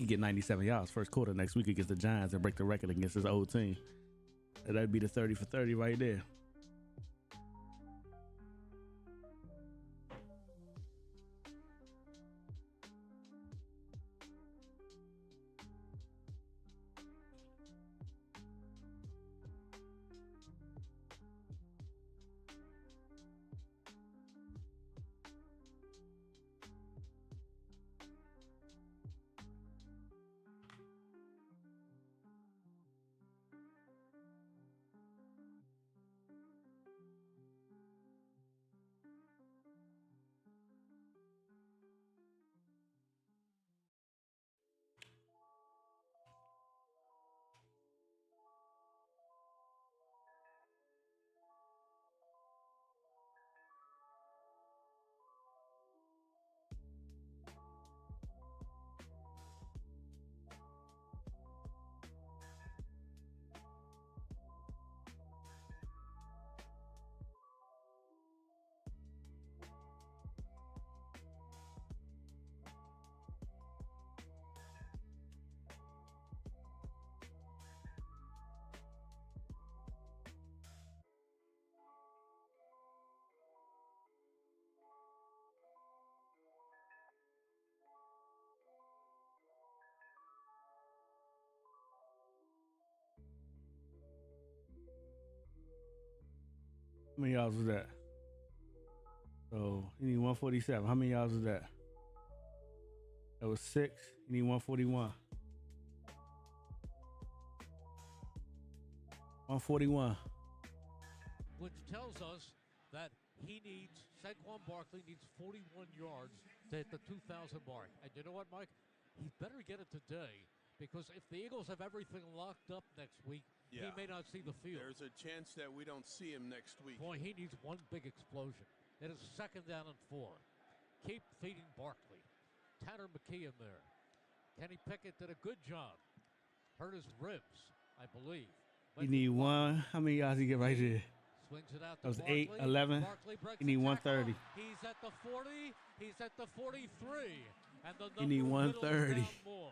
get 97 yards first quarter next week against the Giants and break the record against his old team. And that'd be the 30 for 30 right there. How many yards was that? So you need 147. How many yards was that? That was 6. You need 141. 141. Which tells us that Saquon Barkley needs 41 yards to hit the 2,000 mark. And you know what, Mike? He better get it today, because if the Eagles have everything locked up next week, he may not see the field. There's a chance that we don't see him next week. Boy, he needs one big explosion. It is 2nd down and 4. Keep feeding Barkley. Tanner McKee in there. Kenny Pickett did a good job. Hurt his ribs, I believe. You need one. How many yards you get right there? Swings it out to That was Barkley. 8, 11. Barkley breaks You need the 130. tackle. He's at the 40. He's at the 43. And the You need number whittles 130. down more.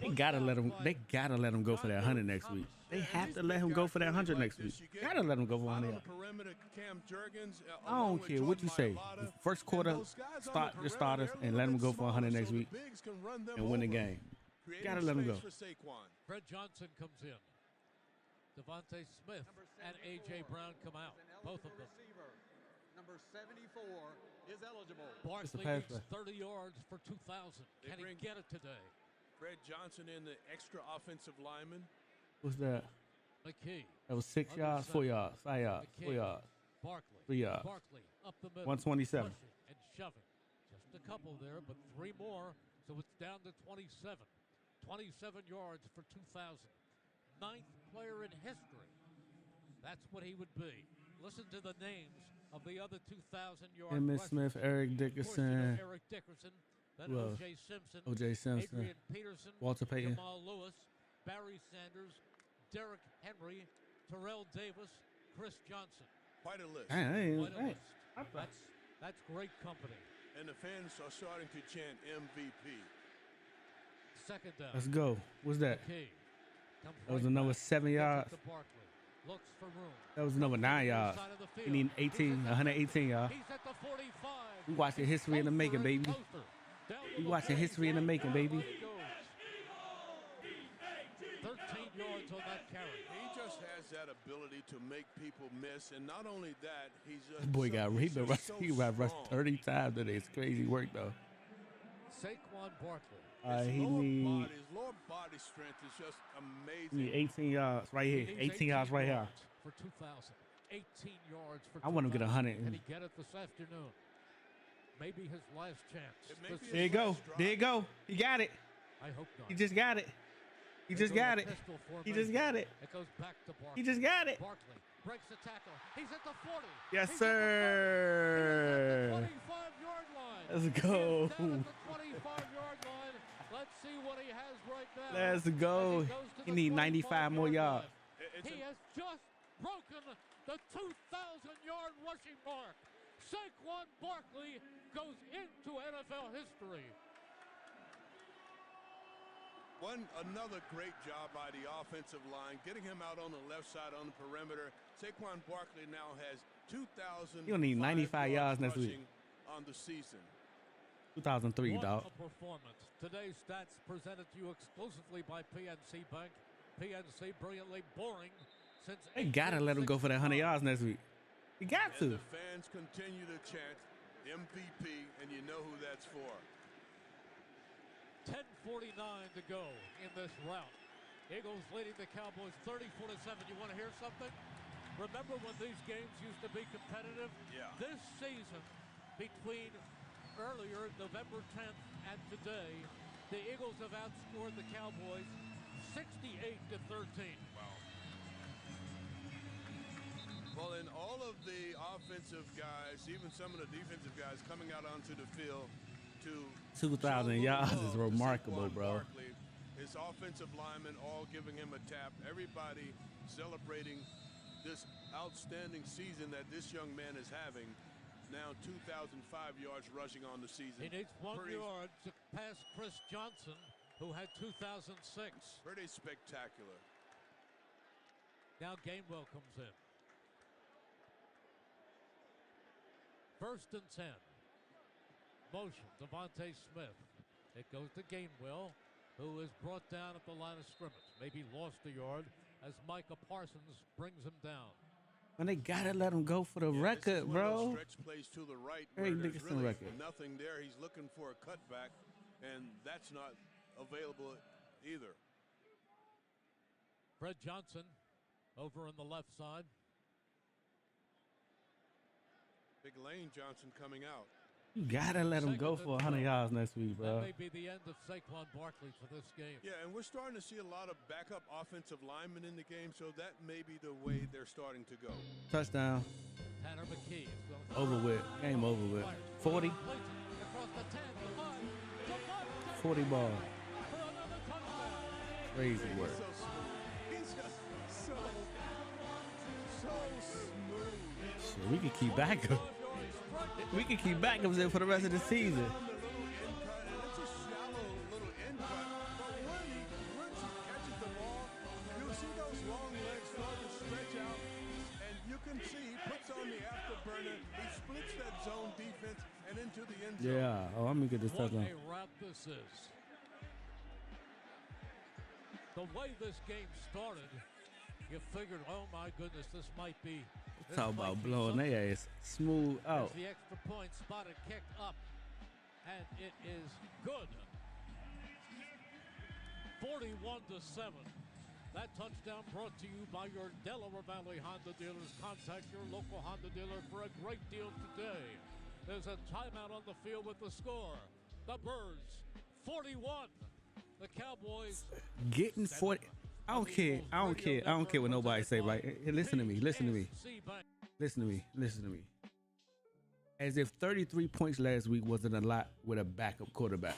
They gotta let him. They gotta let him go for that 100 next week. They have to let him go for that 100 next week. Gotta let him go for 100. I don't care what you say. First quarter, start your starters and let him go for 100 next week and win the game. Gotta let him go. Fred Johnson comes in. Devontae Smith and A.J. Brown come out. Both of them. Number 74 is eligible. Barkley needs 30 yards for 2,000. Can he get it today? Fred Johnson in the extra offensive lineman. What's that? McKee. That was 6 yards, 4 yards, 5 yards, 4 yards, Barkley. 3 yards. Barkley up the middle. 127. Pushing and shoving. Just a couple there, but 3 more. So it's down to 27. 27 yards for 2,000. 9th player in history. That's what he would be. Listen to the names of the other 2,000-yard Emmitt Smith, Eric Dickerson. Eric Dickerson. Then Who else? O.J. Simpson. O.J. Simpson. Adrian Peterson. Walter Payton. Jamal Lewis. Barry Sanders. Derrick Henry. Terrell Davis. Chris Johnson. Quite a list. Quite a list. That's great company. And the fans are starting to chant MVP. 2nd down. Let's go. What's that? McKee. That was another 7 yards. Looks for room. That was another 9 yards. You need 118 yards. He's at the 45. We watching history in the making, baby. We watching history in the making, baby. 13 yards on that carry. He just has that ability to make people miss, and not only that, he's just This boy he rushed 30 times today. It's crazy work though. Saquon Barkley. He needs his lower body strength is just amazing. He need 18 yards right here. 18 yards right here. For 2,000. 18 yards for 2,000. I want him to get 100. Can he get it this afternoon? Maybe his last chance. There you go. There you go. He got it. I hope not. He just got it. He just got it. He just got it. It goes back to Barkley. He just got it. Barkley breaks the tackle. He's at the 40. Yes, sir. 25-yard line. Let's go. He's down at the 25-yard line. Let's see what he has right now. Let's go. He need 95 more yards. He has just broken the 2,000-yard rushing mark. Saquon Barkley goes into NFL history. Another great job by the offensive line, getting him out on the left side on the perimeter. Saquon Barkley now has 2,000. You'll need 95 yards next week. On the season. 2003, dog. What a performance. Today's stats presented to you exclusively by PNC Bank. PNC, brilliantly boring since. They gotta let him go for that 100 yards next week. You got to. And the fans continue to chant MVP, and you know who that's for. 10:49 to go in this round. Eagles leading the Cowboys 34-7. You want to hear something? Remember when these games used to be competitive? Yeah. This season, between earlier, November 10th, and today, the Eagles have outscored the Cowboys 68-13. Wow. Well, and all of the offensive guys, even some of the defensive guys coming out onto the field to 2,000 yards is remarkable, bro. Barkley, his offensive linemen all giving him a tap. Everybody celebrating this outstanding season that this young man is having. Now 2,005 yards rushing on the season. He needs 1 yard to pass Chris Johnson, who had 2006. Pretty spectacular. Now Gainwell comes in. 1st and 10. Motion, Devontae Smith. It goes to Gainwell, who is brought down at the line of scrimmage. Maybe lost a yard as Micah Parsons brings him down. And they gotta let him go for the record, bro. Stretch plays to the right. Eric There's Dickerson really record. nothing there. He's looking for a cutback, and that's not available either. Fred Johnson over on the left side. Big Lane Johnson coming out. You gotta let him go for 100 yards next week, bro. That may be the end of Saquon Barkley for this game. Yeah, and we're starting to see a lot of backup offensive linemen in the game, so that may be the way they're starting to go. Touchdown. Tanner McKee is going to Over with. Game over with. 40. across the 10, the 5, the 5. 40 ball. Crazy work. So smooth. He's just so smooth. Shit, we could keep backup. We could keep backups in for the rest of the season. It's a shallow little end cut, but once he catches the ball, you'll see those long legs start to stretch out, and you can see he puts on the afterburner. He splits that zone defense and into the end zone. Yeah. Oh, I'm gonna get this What touchdown. a route this is. The way this game started, you figured, oh my goodness, this might be. Talk about blowing their ass smooth out. The extra point spotted, kicked up, and it is good. 41-7. That touchdown brought to you by your Delaware Valley Honda dealers. Contact your local Honda dealer for a great deal today. There's a timeout on the field with the score. The Birds 41. The Cowboys Getting 40. I don't care. I don't care. I don't care what nobody say, right? Hey, listen to me. Listen to me. Listen to me. Listen to me. As if 33 points last week wasn't a lot with a backup quarterback.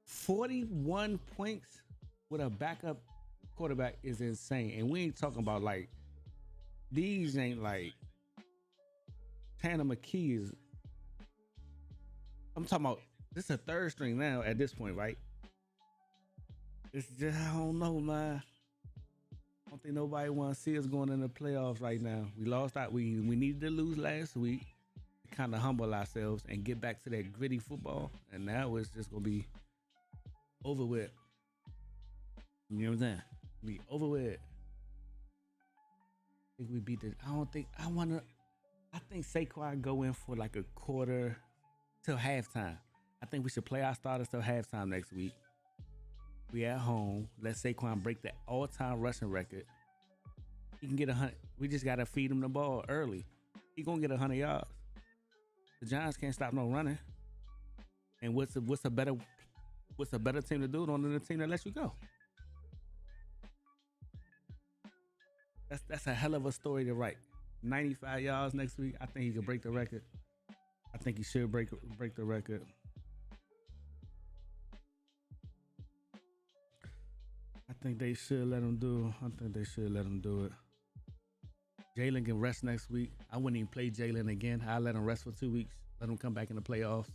41 points with a backup quarterback is insane. And we ain't talking about like, these ain't like Tanner McKee is. I'm talking about, this is a third string now at this point, right? It's just, I don't know, man. I don't think nobody want to see us going in the playoffs right now. We lost out. We needed to lose last week to kind of humble ourselves and get back to that gritty football. And now it's just going to be over with. You know what I'm saying? Be over with. I think we beat the, I think Saquon go in for like a quarter till halftime. I think we should play our starters till halftime next week. We at home. Let Saquon break the all-time rushing record. He can get 100. We just gotta feed him the ball early. He gonna get 100 yards. The Giants can't stop no running. And what's a better team to do it on than the team that lets you go? That's a hell of a story to write. 95 yards next week. I think he can break the record. I think he should break the record. I think they should let him do it. Jalen can rest next week. I wouldn't even play Jalen again. I'll let him rest for 2 weeks. Let him come back in the playoffs.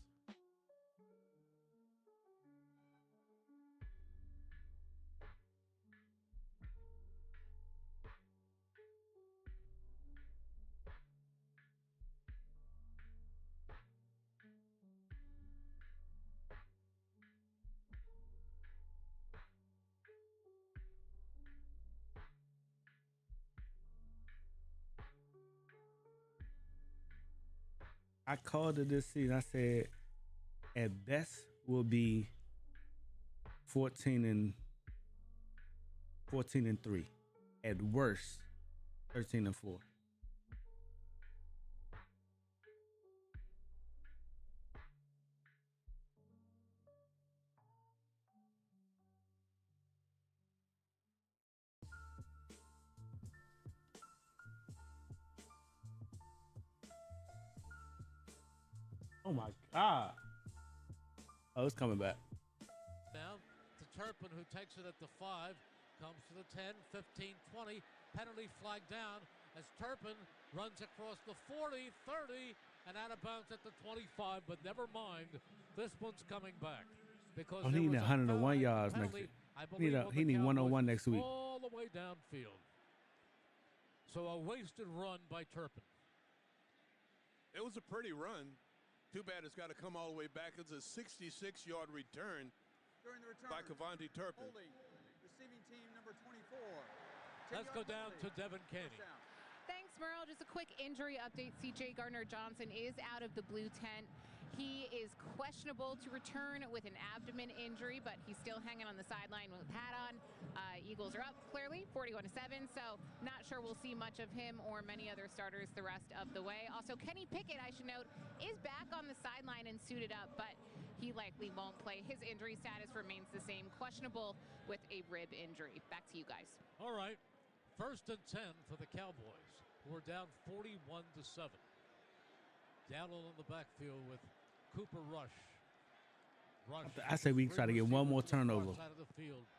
I called it this season. I said, at best, will be 14-3. At worst, 13-4. Oh my God. Oh, it's coming back. Now to Turpin, who takes it at the 5, comes to the 10, 15, 20. Penalty flag down as Turpin runs across the 40, 30, and out of bounds at the 25. But never mind, this one's coming back. Because he need 101 yards next week. He need 101 next week. All the way downfield. So a wasted run by Turpin. It was a pretty run. Too bad it's got to come all the way back. It's a 66-yard return by Cavante Turpin. Receiving team number 24. Let's go down to Devin Caney. Thanks, Merle, just a quick injury update. C.J. Gardner-Johnson is out of the blue tent. He is questionable to return with an abdomen injury, but he's still hanging on the sideline with a pad on. Eagles are up, clearly, 41-7, so not sure we'll see much of him or many other starters the rest of the way. Also, Kenny Pickett, I should note, is back on the sideline and suited up, but he likely won't play. His injury status remains the same, questionable with a rib injury. Back to you guys. All right, 1st and 10 for the Cowboys, who are down 41-7. Dowdle in the backfield with Cooper Rush. I say we try to get one more turnover.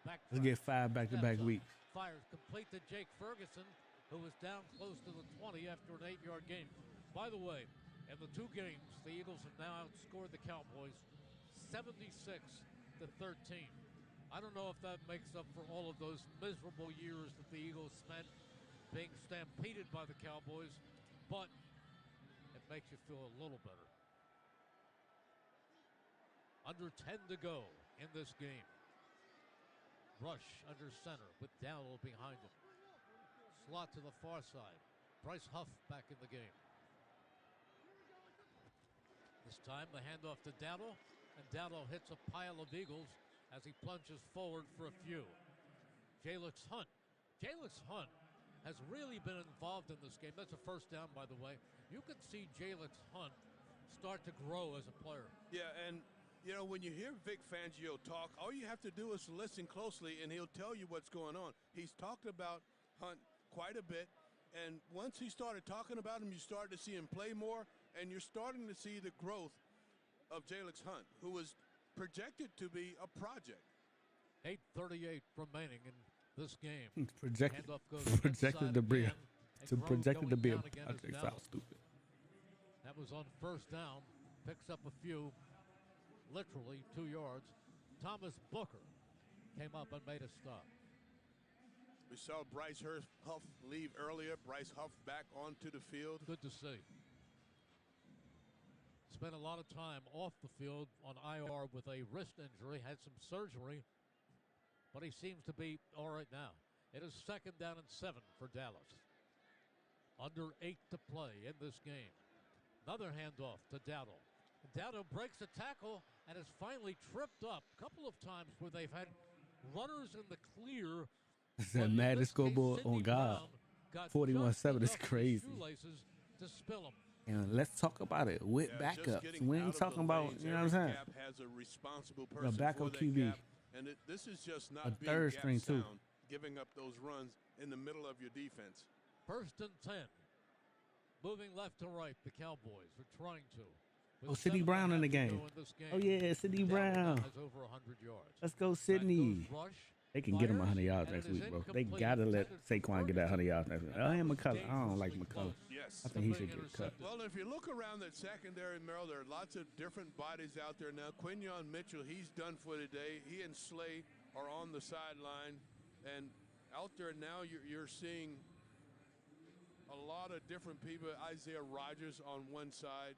Let's get 5 back-to-back weeks. Fires complete to Jake Ferguson, who was down close to the 20 after an 8-yard gain. By the way, in the 2 games, the Eagles have now outscored the Cowboys 76-13. I don't know if that makes up for all of those miserable years that the Eagles spent being stampeded by the Cowboys, but it makes you feel a little better. Under 10 to go in this game. Rush under center with Dowdle behind him. Slot to the far side. Bryce Huff back in the game. This time the handoff to Dowdle, and Dowdle hits a pile of Eagles as he plunges forward for a few. Jalix Hunt. Jalix Hunt has really been involved in this game. That's a first down, by the way. You can see Jalix Hunt start to grow as a player. Yeah, and you know, when you hear Vic Fangio talk, all you have to do is listen closely, and he'll tell you what's going on. He's talked about Hunt quite a bit, and once he started talking about him, you started to see him play more, and you're starting to see the growth of Jalix Hunt, who was projected to be a project. 8:38 remaining in this game. Projected to be a project. Sounds stupid. That was on first down. Picks up a few. Literally 2 yards. Thomas Booker came up and made a stop. We saw Bryce Huff leave earlier. Bryce Huff back onto the field. Good to see. Spent a lot of time off the field on IR with a wrist injury. Had some surgery, but he seems to be all right now. It is 2nd down and 7 for Dallas. Under 8 to play in this game. Another handoff to Dowdle. Dowdle breaks a tackle and is finally tripped up a couple of times where they've had runners in the clear. That Madden scoreboard on God. 41-7 is crazy. To spill them. And let's talk about it with backups. We ain't talking about, you know what I'm saying? Has a responsible The person backup for that QB. gap, and this is just not A being third gap string, too. sound, giving up those runs in the middle of your defense. 1st and 10. Moving left to right, the Cowboys are trying to. Oh, Sidney Brown in the game. Oh, yeah, Sidney Brown. Has over 100 yards. Let's go, Sidney. They can get him 100 yards next week, bro. They got to let Saquon get that 100 yards next week. I am McCullough. I don't like McCullough. Yes. I think he should get cut. Well, if you look around that secondary, Merrill, there are lots of different bodies out there now. Quinyon Mitchell, he's done for today. He and Slay are on the sideline. And out there now, you're seeing a lot of different people. Isaiah Rodgers on one side.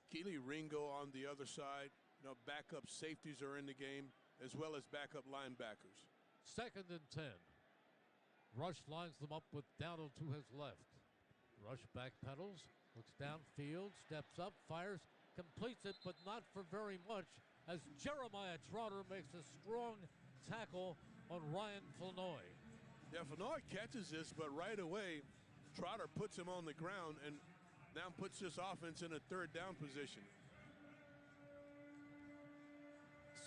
Keely Ringo on the other side. You know, backup safeties are in the game, as well as backup linebackers. 2nd and 10. Rush lines them up with Dowdle to his left. Rush backpedals, looks downfield, steps up, fires, completes it, but not for very much, as Jeremiah Trotter makes a strong tackle on Ryan Flournoy. Yeah, Flournoy catches this, but right away, Trotter puts him on the ground and now puts this offense in a 3rd down position.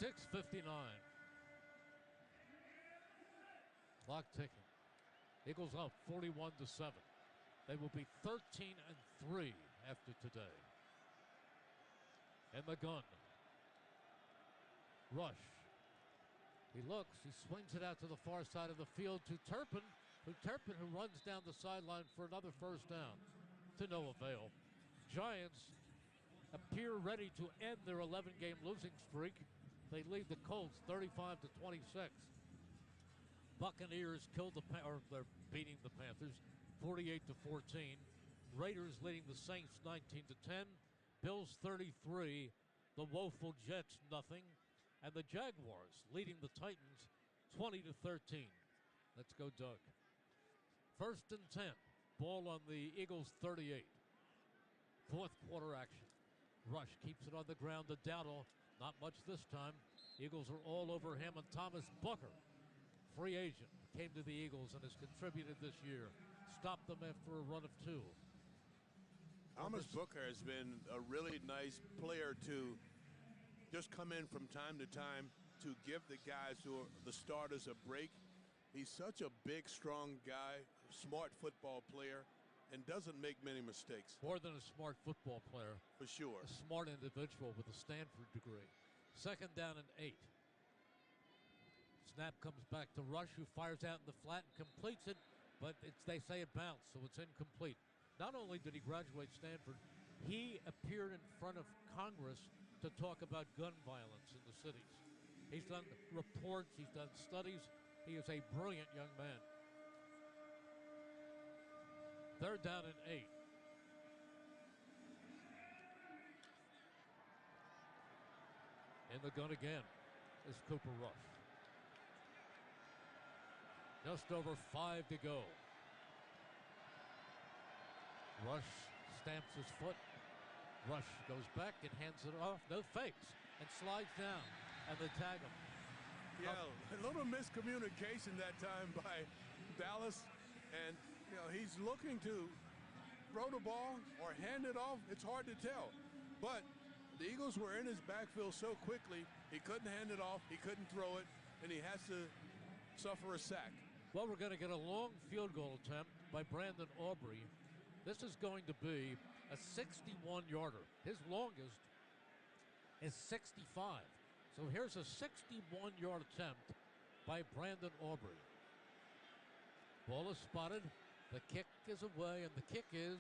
6:59. Clock ticking. Eagles up 41-7. They will be 13-3 after today. And the gun. Rush. He looks. He swings it out to the far side of the field to Turpin. Who runs down the sideline for another first down. To no avail. Giants appear ready to end their 11-game losing streak. They lead the Colts 35-26. Buccaneers they're beating the Panthers 48-14. Raiders leading the Saints 19-10. Bills 33. The woeful Jets nothing. And the Jaguars leading the Titans 20-13. Let's go, Doug. First and 10. Ball on the Eagles' 38. Fourth quarter action. Rush keeps it on the ground to Dowdle. Not much this time. Eagles are all over him, and Thomas Booker, free agent, came to the Eagles and has contributed this year. Stopped them after a run of 2. Thomas Booker has been a really nice player to just come in from time to time to give the guys who are the starters a break. He's such a big, strong guy, smart football player, and doesn't make many mistakes. More than a smart football player. For sure. A smart individual with a Stanford degree. Second down and 8. Snap comes back to Rush, who fires out in the flat and completes it, but they say it bounced, so it's incomplete. Not only did he graduate Stanford, he appeared in front of Congress to talk about gun violence in the cities. He's done reports, he's done studies. He is a brilliant young man. Third down and 8. In the gun again is Cooper Rush. Just over 5 to go. Rush stamps his foot. Rush goes back and hands it off. No fakes. And slides down. And they tag him. Yeah, a little miscommunication that time by Dallas. And, he's looking to throw the ball or hand it off. It's hard to tell. But the Eagles were in his backfield so quickly, he couldn't hand it off, he couldn't throw it, and he has to suffer a sack. Well, we're going to get a long field goal attempt by Brandon Aubrey. This is going to be a 61-yarder. His longest is 65. So here's a 61-yard attempt by Brandon Aubrey. Ball is spotted. The kick is away, and the kick is...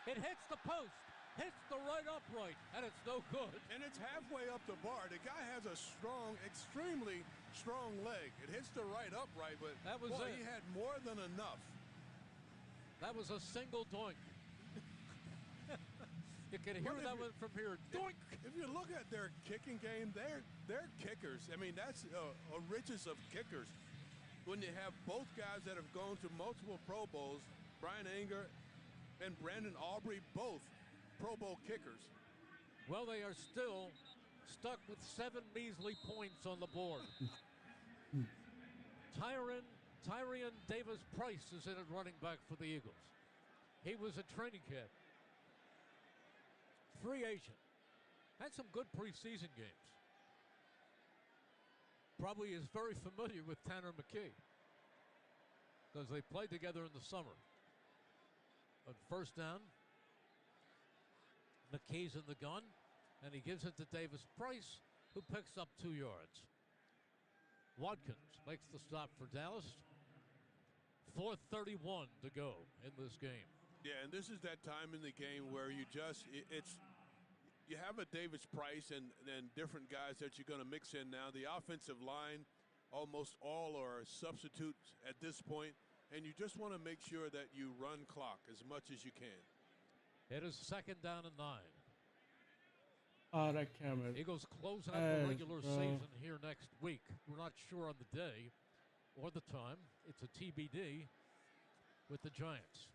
It hits the post. Hits the right upright, and it's no good. And it's halfway up the bar. The guy has a strong, extremely strong leg. It hits the right upright, but that was he had more than enough. That was a single doink. You can hear that one from here. Doink! If you look at their kicking game, they're kickers. I mean, that's a riches of kickers. When you have both guys that have gone to multiple Pro Bowls, Brian Anger and Brandon Aubrey, both Pro Bowl kickers. Well, they are still stuck with 7 measly points on the board. Tyrion Davis-Price is in at running back for the Eagles. He was a training camp. Free agent. Had some good preseason games. Probably is very familiar with Tanner McKee because they played together in the summer. But first down, McKee's in the gun, and he gives it to Davis-Price, who picks up 2 yards. Watkins makes the stop for Dallas. 4:31 to go in this game. Yeah, and this is that time in the game where you have a Davis-Price and different guys that you're going to mix in now. The offensive line, almost all are substitutes at this point, and you just want to make sure that you run clock as much as you can. It is second down and 9. Oh, that camera. Eagles closing out the regular season here next week. We're not sure on the day or the time. It's a TBD with the Giants.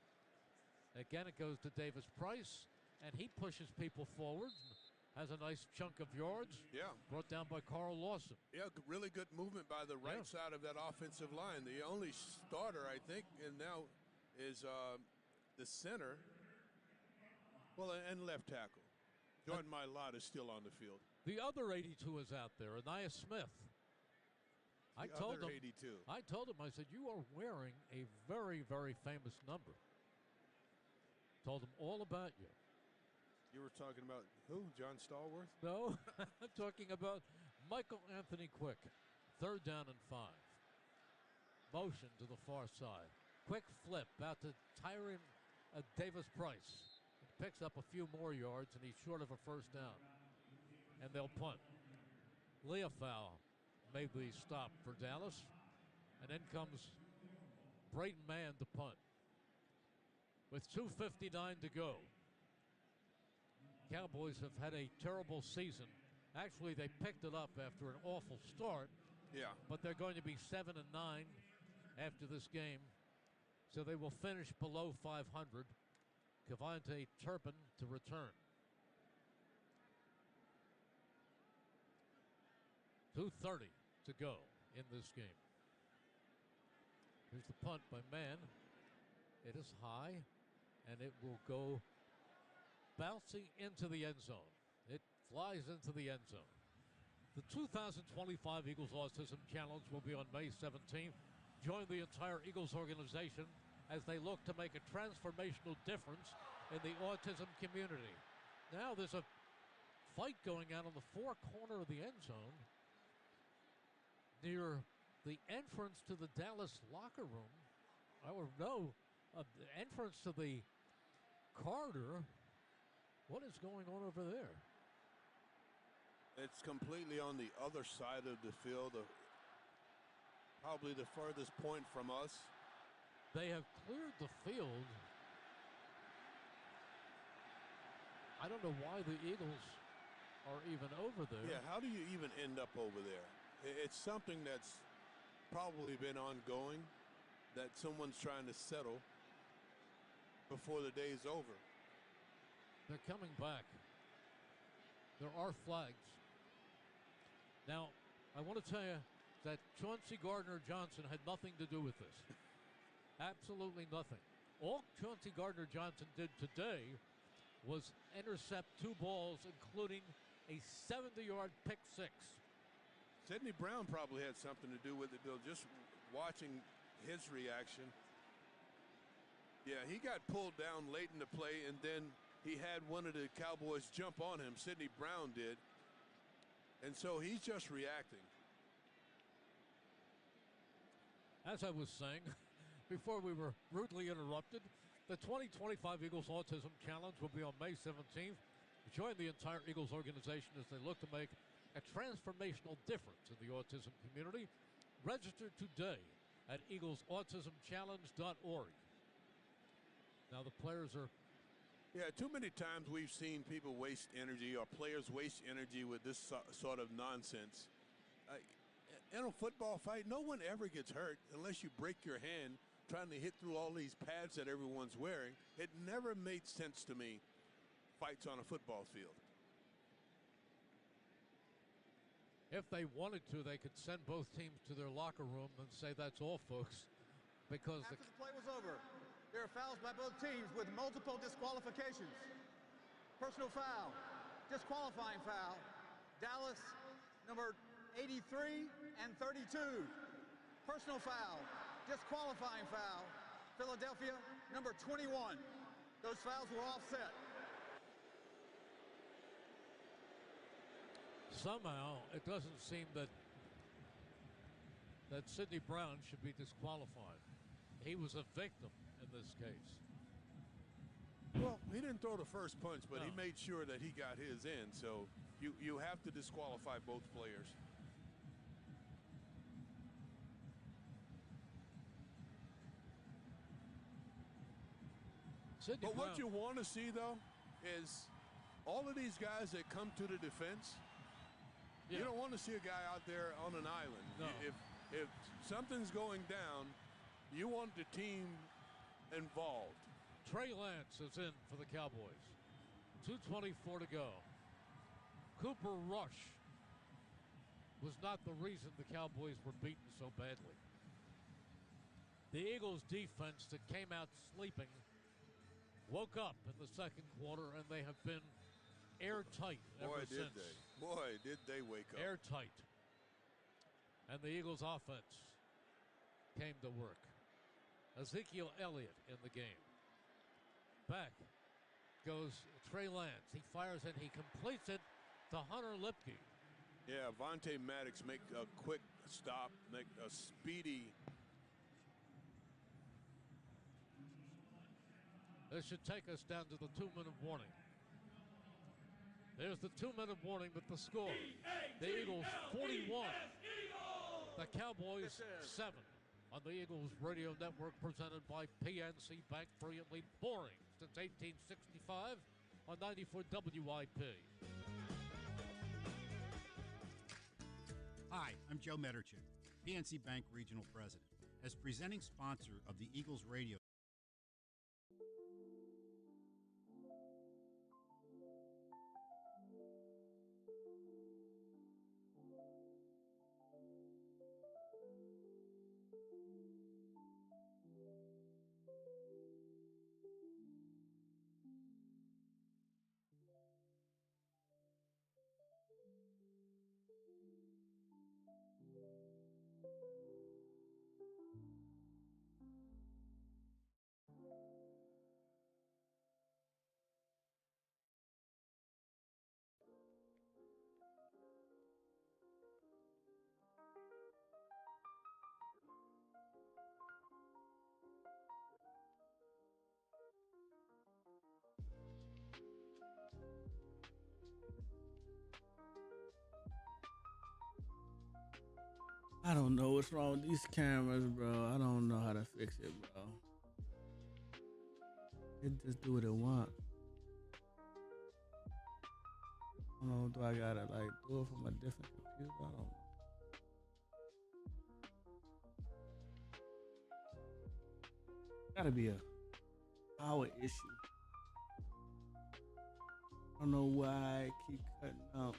Again, it goes to Davis-Price, and he pushes people forward. Has a nice chunk of yards. Yeah. Brought down by Carl Lawson. Yeah, really good movement by the right side of that offensive line. The only starter, I think, and now is the center. Well, and left tackle. Jordan Mailata is still on the field. The other 82 is out there, Aniyah Smith. I told him, I said, you are wearing a very, very famous number. Told him all about you. You were talking about who? John Stallworth? No, I'm talking about Michael Anthony Quick. Third down and 5. Motion to the far side. Quick flip out to Tyrion Davis-Price. Picks up a few more yards, and he's short of a first down. And they'll punt. Leofow made the stop for Dallas. And then comes Braden Mann to punt. With 2:59 to go. Cowboys have had a terrible season. Actually, they picked it up after an awful start. Yeah. But they're going to be 7-9 after this game. So they will finish below 500. Cavante Turpin to return. 2:30 to go in this game. Here's the punt by Mann. It is high, and it will go bouncing into the end zone. It flies into the end zone. The 2025 Eagles Autism Challenge will be on May 17th. Join the entire Eagles organization as they look to make a transformational difference in the autism community. Now there's a fight going on the far corner of the end zone near the entrance to the Dallas locker room. The entrance to the corridor. What is going on over there? It's completely on the other side of the field, probably the furthest point from us. They have cleared the field. I don't know why the Eagles are even over there. Yeah, how do you even end up over there? It's something that's probably been ongoing, that someone's trying to settle before the day's over. They're coming back. There are flags. Now, I want to tell you that Chauncey Gardner-Johnson had nothing to do with this. Absolutely nothing. All Chauncey Gardner-Johnson did today was intercept 2 balls, including a 70-yard pick six. Sidney Brown probably had something to do with it, Bill, just watching his reaction. Yeah, he got pulled down late in the play, and then he had one of the Cowboys jump on him. Sidney Brown did. And so he's just reacting. As I was saying, before we were rudely interrupted, the 2025 Eagles Autism Challenge will be on May 17th. Join the entire Eagles organization as they look to make a transformational difference in the autism community. Register today at eaglesautismchallenge.org. Now the players are... Yeah, too many times we've seen people waste energy, or players waste energy with this sort of nonsense. In a football fight, no one ever gets hurt unless you break your hand trying to hit through all these pads that everyone's wearing. It never made sense to me, fights on a football field. If they wanted to, they could send both teams to their locker room and say, that's all, folks. Because after the play was over, there are fouls by both teams with multiple disqualifications. Personal foul, disqualifying foul, Dallas number 83 and 32. Personal foul, disqualifying foul, Philadelphia number 21. Those fouls were offset. Somehow, it doesn't seem that Sidney Brown should be disqualified. He was a victim in this case. Well, he didn't throw the first punch, but No. he made sure that he got his in. So you have to disqualify both players. Sidney But what Brown- you want to see, though, is all of these guys that come to the defense, you don't want to see a guy out there on an island. No. If something's going down, you want the team involved. Trey Lance is in for the Cowboys. 2:24 to go. Cooper Rush was not the reason the Cowboys were beaten so badly. The Eagles defense that came out sleeping woke up in the second quarter, and they have been airtight ever since. Boy, did they wake up. Airtight. And the Eagles offense came to work. Ezekiel Elliott in the game. Back goes Trey Lance. He fires and he completes it to Hunter Lipke. Yeah, Vontae Maddox make a quick stop, make a speedy. This should take us down to the 2-minute warning. There's the 2-minute warning with the score. The Eagles 41. The Cowboys 7 on the Eagles Radio Network, presented by PNC Bank, brilliantly boring since 1865 on 94 WIP. Hi, I'm Joe Mederchik, PNC Bank Regional President. As presenting sponsor of the Eagles Radio I don't know what's wrong with these cameras, bro. I don't know how to fix it, bro. It just do what it want. I don't know. Do I gotta like do it from a different computer? I don't know. Gotta be a power issue. I don't know why I keep cutting out.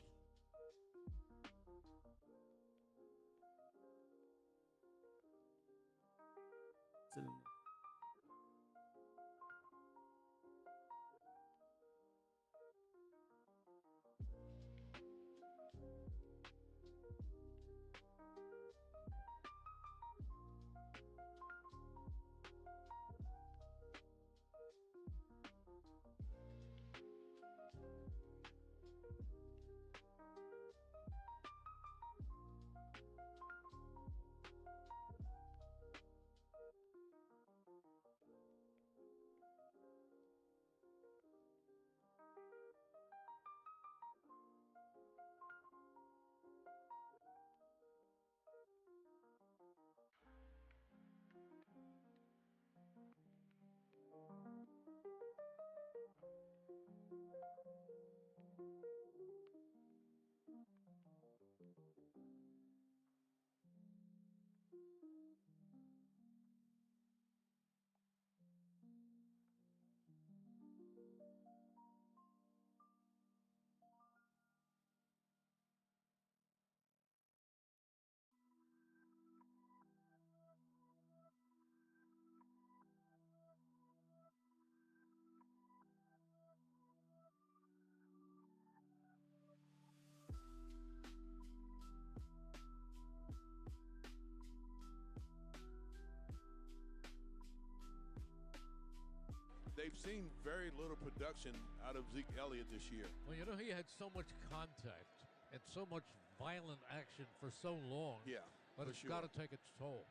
They've seen very little production out of Zeke Elliott this year. Well, you know, he had so much contact and so much violent action for so long. Yeah, but it's got to take its toll.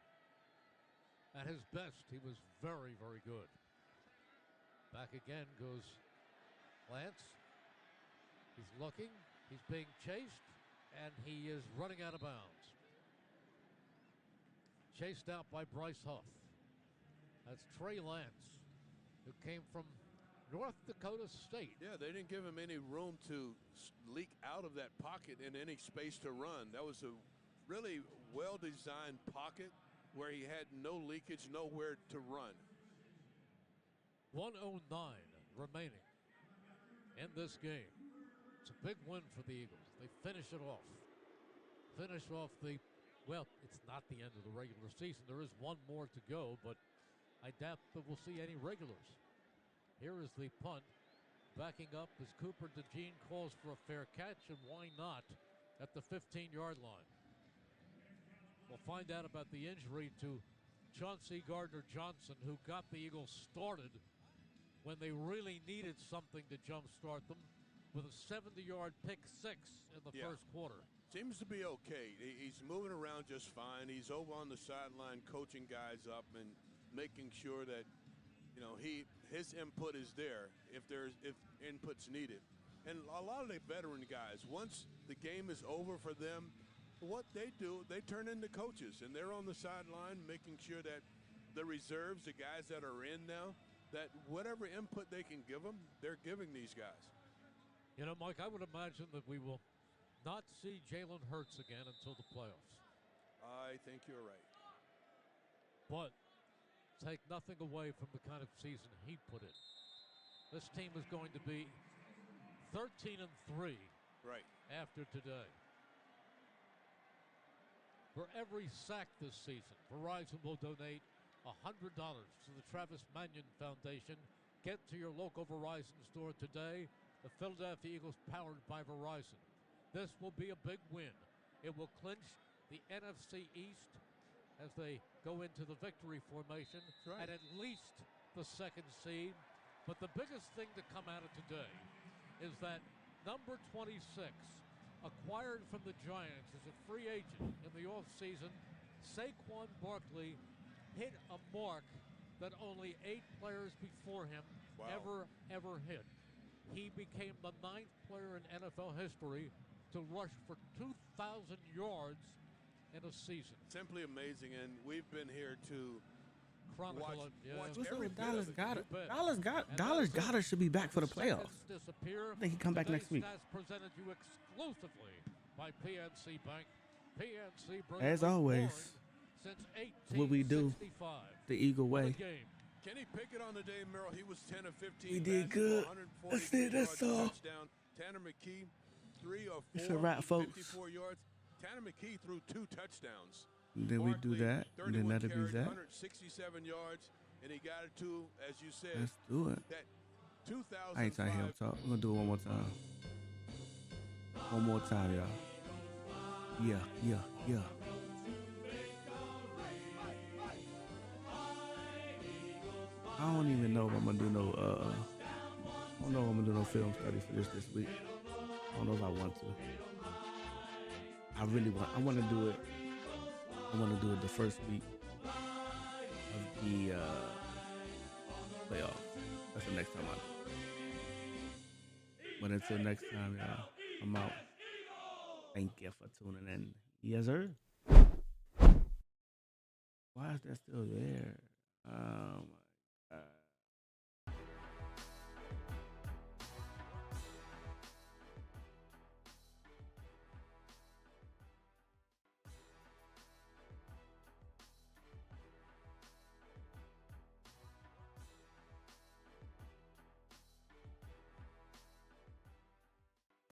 At his best, he was very, very good. Back again goes Lance. He's looking. He's being chased, and he is running out of bounds. Chased out by Bryce Huff. That's Trey Lance, who came from North Dakota State. Yeah, they didn't give him any room to leak out of that pocket in any space to run. That was a really well-designed pocket where he had no leakage, nowhere to run. 1:09 remaining in this game. It's a big win for the Eagles. They finish it off. Finish off well, it's not the end of the regular season. There is one more to go, but I doubt that we'll see any regulars. Here is the punt. Backing up as Cooper DeJean calls for a fair catch, and why not at the 15-yard line. We'll find out about the injury to Chauncey Gardner-Johnson, who got the Eagles started when they really needed something to jumpstart them with a 70-yard pick six in the first quarter. Seems to be okay. He's moving around just fine. He's over on the sideline coaching guys up and making sure that, you know, his input is there if input's needed. And a lot of the veteran guys, once the game is over for them, what they do, they turn into coaches, and they're on the sideline making sure that the reserves, the guys that are in now, that whatever input they can give them, they're giving these guys. You know, Mike, I would imagine that we will not see Jalen Hurts again until the playoffs. I think you're right. But take nothing away from the kind of season he put in. This team is going to be 13-3 after today. For every sack this season, Verizon will donate $100 to the Travis Manion Foundation. Get to your local Verizon store today. The Philadelphia Eagles, powered by Verizon. This will be a big win. It will clinch the NFC East as they go into the victory formation at least the second seed. But the biggest thing to come out of today is that number 26, acquired from the Giants as a free agent in the offseason, Saquon Barkley hit a mark that only 8 players before him ever hit. He became the 9th player in NFL history to rush for 2,000 yards in a season. Simply amazing, and we've been here to Chronicle watch it. Yeah. watch What's up every with bit Dallas of it. Goddard? Dallas Goddard should be back for the playoffs. Disappear. I think he come back next week. Stats presented you exclusively by PNC Bank. PNC As always, since what we do, the Eagle way. Kenny Pickett on the day, Merrill, he was 10 of 15. We did good. That's it. That's all. Touchdown. Tanner McKee, 3 of 4. It's a wrap, folks. 54 yards. Tanner McKee threw 2 touchdowns. And then we do that, and then that'll be that. 167 yards, and he got it to, as you said, Let's do it. that 2005. I ain't trying to hear him talk. We're going to do it one more time. One more time, y'all. Yeah. I don't even know if I'm going to do no, I don't know if I'm going to do no film study for this week. I don't know if I want to. I want to do it. I want to do it the first week of the playoffs. That's the next time I do it. But until next time, y'all, I'm out. Thank you for tuning in. Yes, sir. Why is that still there? Oh, my God.